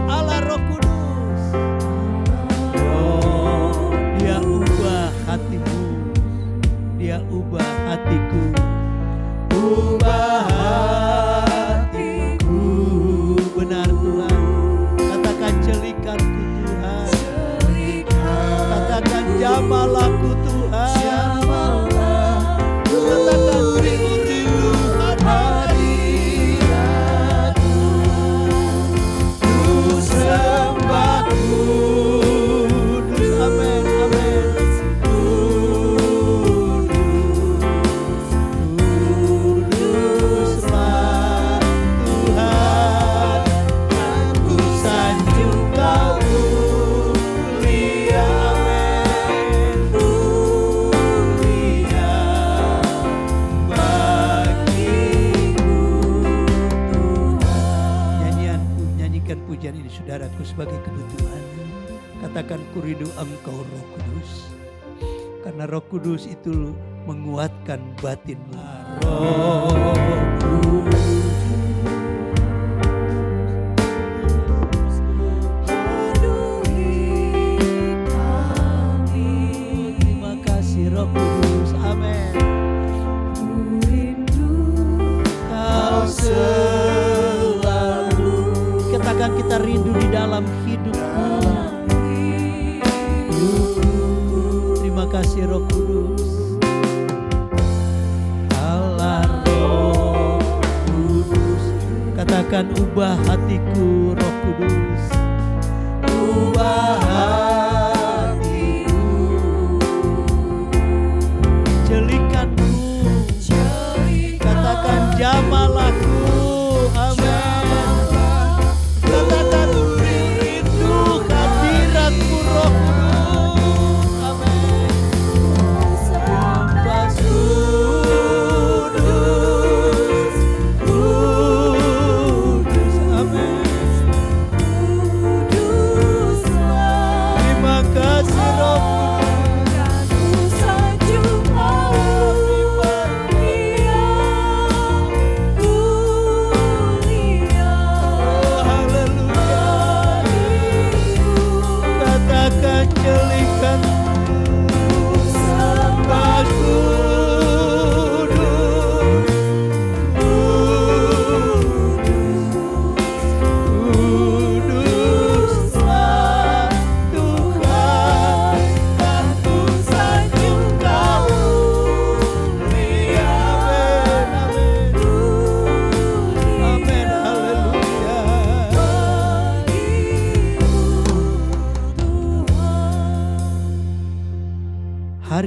Allah Roh Kudus. Oh, dia ubah hatimu. Dia ubah hatiku. Ubah hatiku. Benar Tuhan. Katakan celikanku Tuhan. Katakan jamalah-Ku Tuhan. Katakan rindu-rindu hadirat-Ku. Ku sembah Kudus. Amin, amin. Kuduslah Tuhan. Ku sanjung Kau mulia. Amin. Mulia bagimu Tuhan. Nyanyikan pujian ini saudaraku sebagai kebutuhan. Katakan ku rindu Engkau Roh Kudus. Karena Roh Kudus itu menguatkan batinmu. Roh Kudus. Terima kasih Roh Kudus. Amin. Kau selalu. Katakan kita rindu di dalam hidupku. Terima kasih Roh Kudus. Allah Roh Kudus. Katakan ubah hatiku Roh Kudus. Ubah hatiku. Jelikanku. Katakan jamalah-Ku. Amin. Katakan rindu hadirat-Mu Roh Kudus. Amin. Sembah Kudus. Kudus. Amin. Kuduslah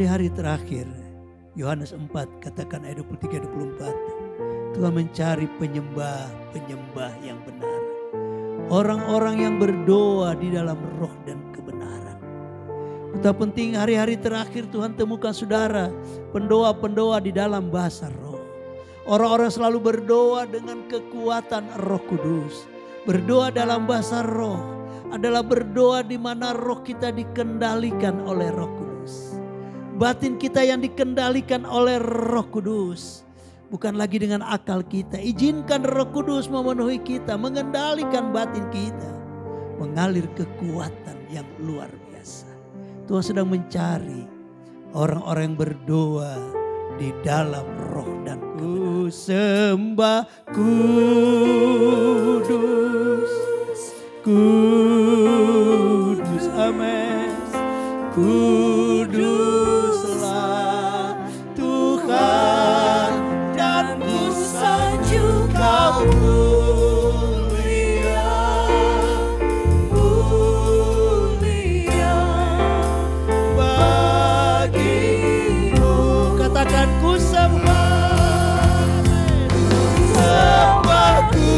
hari-hari terakhir, Yohanes 4 katakan ayat 23-24. Tuhan mencari penyembah yang benar. Orang-orang yang berdoa di dalam roh dan kebenaran. Betapa penting hari-hari terakhir Tuhan temukan saudara, pendoa-pendoa di dalam bahasa roh. Orang-orang selalu berdoa dengan kekuatan Roh Kudus. Berdoa dalam bahasa roh adalah berdoa di mana roh kita dikendalikan oleh Roh Kudus. Batin kita yang dikendalikan oleh Roh Kudus. Bukan lagi dengan akal kita. Izinkan Roh Kudus memenuhi kita, mengendalikan batin kita. Mengalir kekuatan yang luar biasa. Tuhan sedang mencari orang-orang yang berdoa di dalam roh dan ku sembah kudus, kudus, amin. Kuduslah Tuhan dan ku sanjung Kau mulia, mulia bagimu. Katakan ku sembah, sembahku.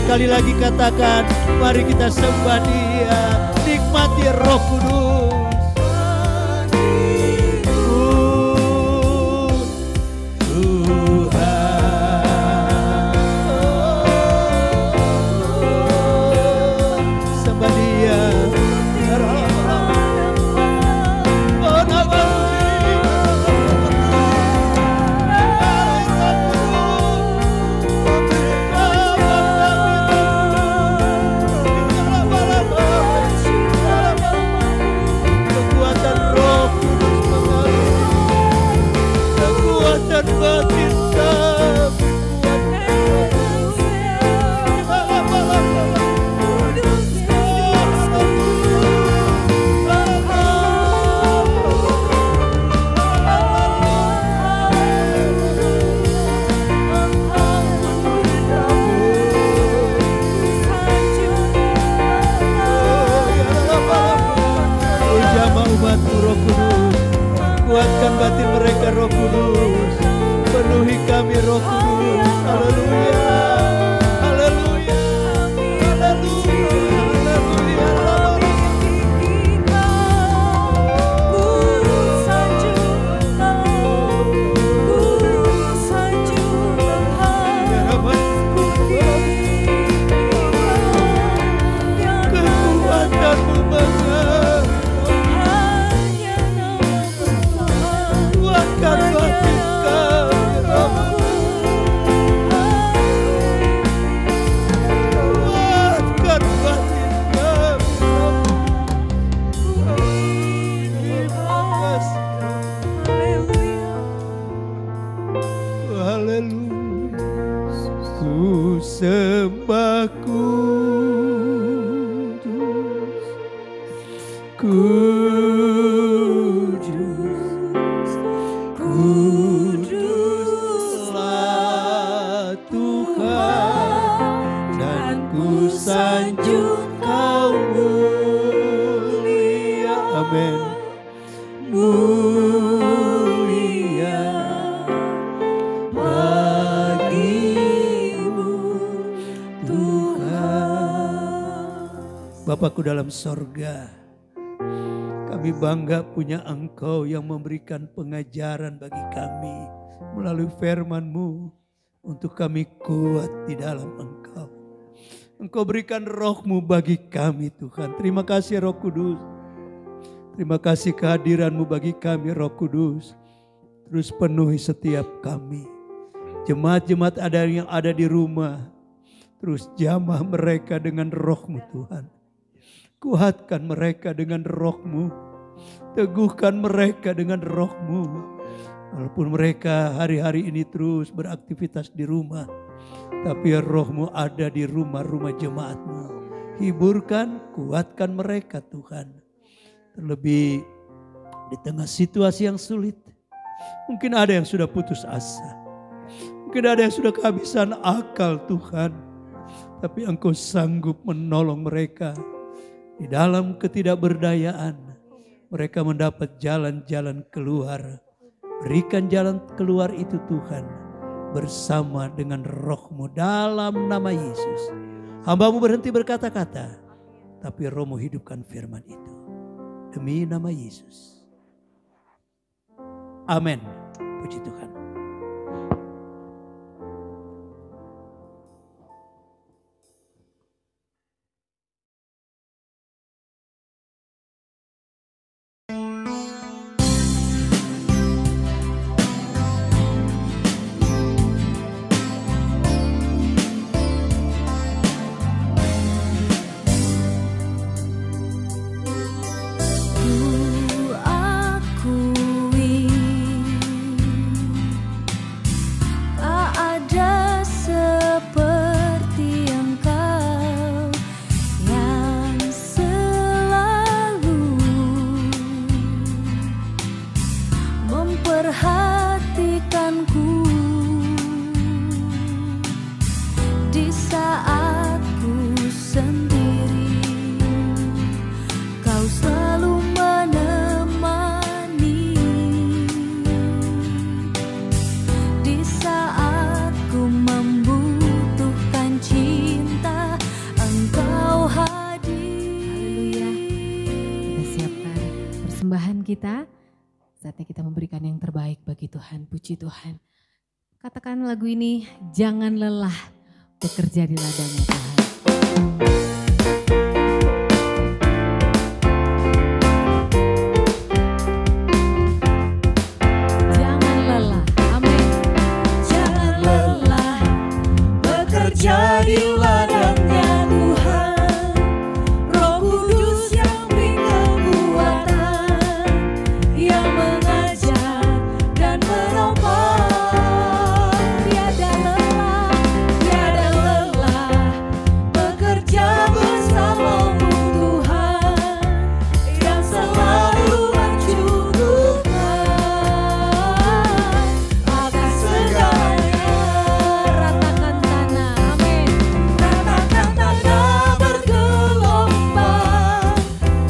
Sekali lagi katakan, mari kita sembah Dia, nikmati Roh Kudus. Sembah Dia. Kuatkan batin mereka Roh Kudus, penuhi kami Roh Kudus. Haleluya, haleluya, haleluya, haleluya. Kekuatanmu Bapa, kuatkan batin kami Bapa. Kuatkan batin kami Bapa. Haleluya. Ku sembah kudus, kudus, kuduslah Tuhan dan ku sanjung Kau mulia. Amin. Mulia bagimu Tuhan. Bapakku dalam sorga, kami bangga punya Engkau yang memberikan pengajaran bagi kami melalui firman-Mu untuk kami kuat di dalam Engkau. Engkau berikan Roh-Mu bagi kami Tuhan. Terima kasih Roh Kudus. Terima kasih kehadiran-Mu bagi kami Roh Kudus. Terus penuhi setiap kami. Jemaat-jemaat yang ada di rumah, terus jamah mereka dengan Roh-Mu Tuhan. Kuatkan mereka dengan Roh-Mu. Teguhkan mereka dengan roh-Mu. Walaupun mereka hari-hari ini terus beraktivitas di rumah, tapi roh-Mu ada di rumah-rumah jemaat-Mu. Hiburkan, kuatkan mereka Tuhan. Terlebih di tengah situasi yang sulit. Mungkin ada yang sudah putus asa. Mungkin ada yang sudah kehabisan akal Tuhan. Tapi Engkau sanggup menolong mereka. Di dalam ketidakberdayaan, mereka mendapat jalan-jalan keluar. Berikan jalan keluar itu Tuhan, bersama dengan roh-Mu dalam nama Yesus. Hamba-Mu berhenti berkata-kata, tapi roh-Mu hidupkan firman itu. Demi nama Yesus. Amin. Puji Tuhan. Kita, saatnya kita memberikan yang terbaik bagi Tuhan. Puji Tuhan. Katakan lagu ini, jangan lelah bekerja di ladangnya Tuhan. Jangan lelah, amin. Jangan lelah bekerja di ladangnya Tuhan. Roh Kudus yang beri kekuatan, yang mengajar dan menopang. Tiada lelah bekerja bersamamu Tuhan, yang selalu mencukupkan akan segalanya. Ratakan tanah, amin. Ratakan tanah bergelombang,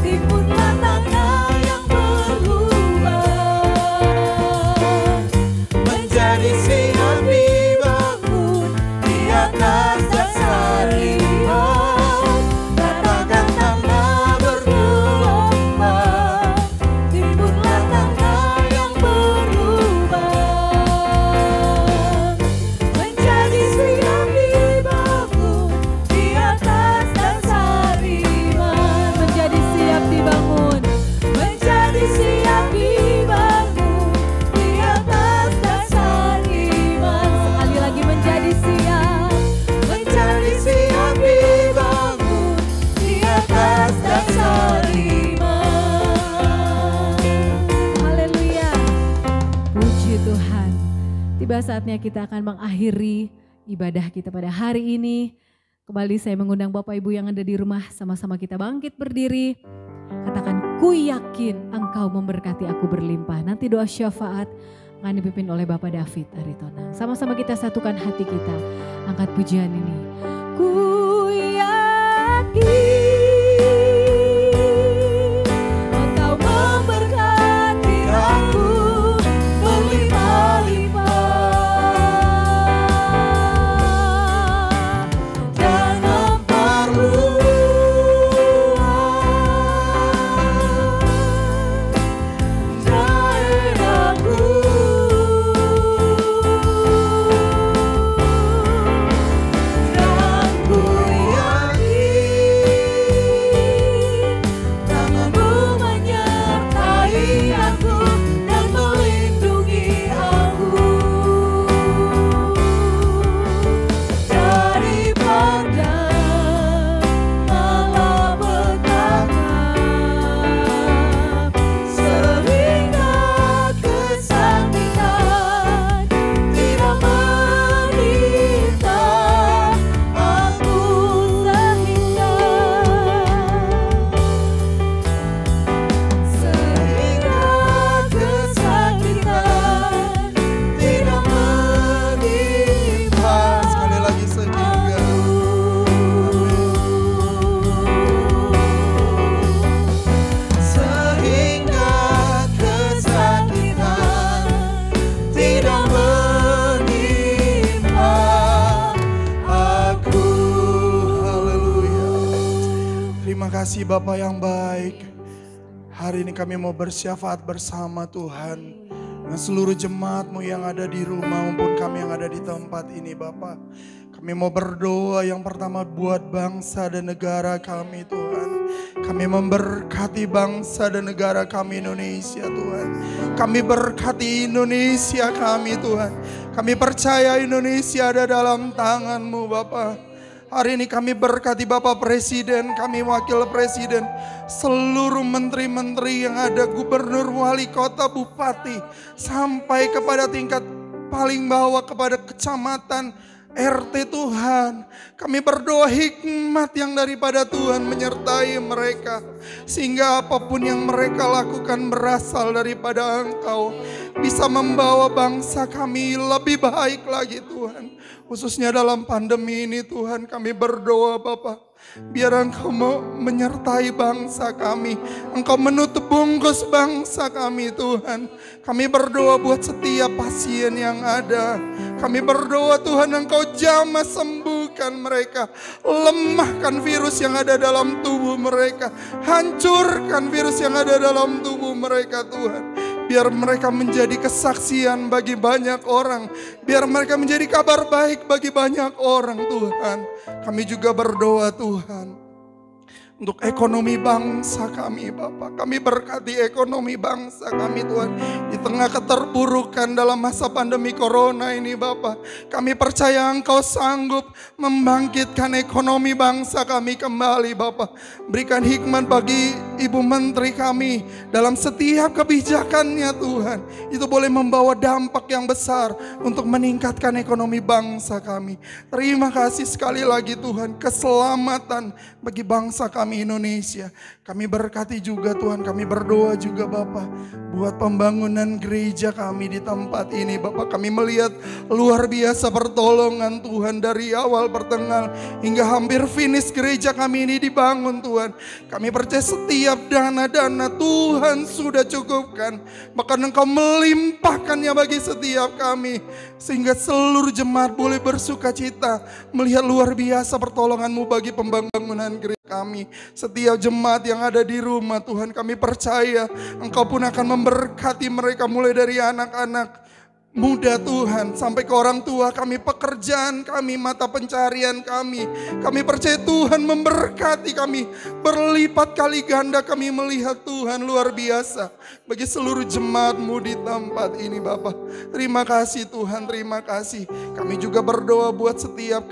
timbunlah tanah yang berlubang, menjadi siap dibangun di atas dasar iman. Ratakan tanah bergelombang, timbunlah tanah yang berlubang, menjadi siap dibangun di atas dasar iman. Menjadi siap dibangun. Menjadi siap dibangun di atas dasar iman. Sekali lagi menjadi siap. Menjadi siap dibangun di atas dasar iman. Haleluya. Puji Tuhan. Tiba saatnya kita akan mengakhiri ibadah kita pada hari ini. Kembali saya mengundang Bapak Ibu yang ada di rumah, sama-sama kita bangkit berdiri. Katakan, ku yakin Engkau memberkati aku berlimpah. Nanti doa syafaat akan dipimpin oleh Bapak David Aritonang. Sama-sama kita satukan hati kita. Angkat pujian ini. Ku yakin Engkau memberkati aku berlimpah-limpah dan memperluas daerahku. Dan ku yakin kasih Bapa yang baik. Hari ini kami mau bersyafaat bersama Tuhan. Dengan seluruh jemaat-Mu yang ada di rumah maupun kami yang ada di tempat ini Bapa. Kami mau berdoa yang pertama buat bangsa dan negara kami Tuhan. Kami memberkati bangsa dan negara kami Indonesia Tuhan. Kami berkati Indonesia kami Tuhan. Kami percaya Indonesia ada dalam tangan-Mu Bapa. Hari ini kami berkati Bapak Presiden, kami Wakil Presiden, seluruh menteri-menteri yang ada, gubernur, wali kota, bupati, sampai kepada tingkat paling bawah kepada kecamatan, RT Tuhan. Kami berdoa hikmat yang daripada Tuhan menyertai mereka. Sehingga apapun yang mereka lakukan berasal daripada Engkau. Bisa membawa bangsa kami lebih baik lagi Tuhan. Khususnya dalam pandemi ini Tuhan kami berdoa Bapa. Biar Engkau menyertai bangsa kami. Engkau menutup bungkus bangsa kami Tuhan. Kami berdoa buat setiap pasien yang ada. Kami berdoa Tuhan Engkau jamah sembuhkan mereka. Lemahkan virus yang ada dalam tubuh mereka. Hancurkan virus yang ada dalam tubuh mereka Tuhan. Biar mereka menjadi kesaksian bagi banyak orang. Biar mereka menjadi kabar baik bagi banyak orang Tuhan. Kami juga berdoa Tuhan. Untuk ekonomi bangsa kami Bapak. Kami berkati ekonomi bangsa kami Tuhan. Di tengah keterpurukan dalam masa pandemi corona ini Bapak. Kami percaya Engkau sanggup membangkitkan ekonomi bangsa kami kembali Bapak. Berikan hikmat bagi Ibu Menteri kami. Dalam setiap kebijakannya Tuhan. Itu boleh membawa dampak yang besar. Untuk meningkatkan ekonomi bangsa kami. Terima kasih sekali lagi Tuhan. Keselamatan bagi bangsa kami Indonesia. Kami berkati juga Tuhan, kami berdoa juga Bapak buat pembangunan gereja kami di tempat ini Bapak. Kami melihat luar biasa pertolongan Tuhan dari awal pertengahan hingga hampir finish gereja kami ini dibangun Tuhan. Kami percaya setiap dana-dana Tuhan sudah cukupkan. Bahkan Engkau melimpahkannya bagi setiap kami. Sehingga seluruh jemaat boleh bersuka cita melihat luar biasa pertolongan-Mu bagi pembangunan gereja kami. Setiap jemaat yang ada di rumah Tuhan kami percaya Engkau pun akan memberkati mereka mulai dari anak-anak muda Tuhan sampai ke orang tua kami, pekerjaan kami, mata pencarian kami. Kami percaya Tuhan memberkati kami berlipat kali ganda. Kami melihat Tuhan luar biasa bagi seluruh jemaat-Mu di tempat ini Bapak. Terima kasih Tuhan, terima kasih. Kami juga berdoa buat setiap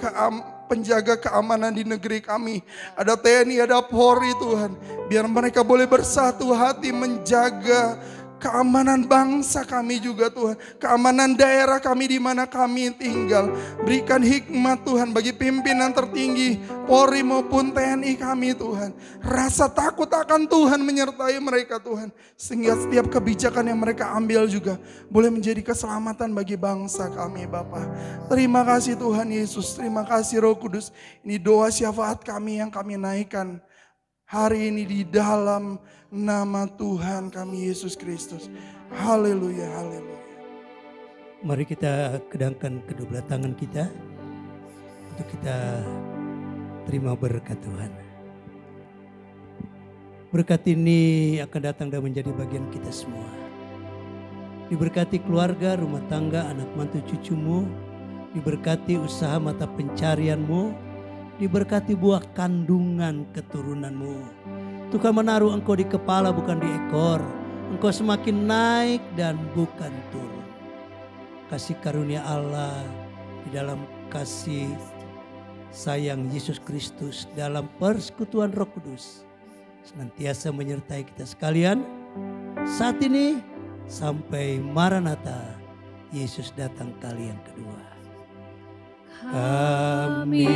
penjaga keamanan di negeri kami. Ada TNI, ada Polri Tuhan. Biar mereka boleh bersatu hati menjaga keamanan bangsa kami juga Tuhan. Keamanan daerah kami di mana kami tinggal. Berikan hikmat Tuhan bagi pimpinan tertinggi Polri maupun TNI kami Tuhan. Rasa takut akan Tuhan menyertai mereka Tuhan. Sehingga setiap kebijakan yang mereka ambil juga boleh menjadi keselamatan bagi bangsa kami Bapa. Terima kasih Tuhan Yesus. Terima kasih Roh Kudus. Ini doa syafaat kami yang kami naikkan hari ini di dalam nama Tuhan kami Yesus Kristus. Haleluya, haleluya. Mari kita kedangkan kedua belah tangan kita untuk kita terima berkat Tuhan. Berkat ini akan datang dan menjadi bagian kita semua. Diberkati keluarga, rumah tangga, anak mantu cucumu. Diberkati usaha mata pencarianmu. Diberkati buah kandungan keturunanmu. Tuhan menaruh engkau di kepala bukan di ekor. Engkau semakin naik dan bukan turun. Kasih karunia Allah di dalam kasih sayang Yesus Kristus dalam persekutuan Roh Kudus senantiasa menyertai kita sekalian saat ini sampai Maranatha, Yesus datang kali yang kedua. Kami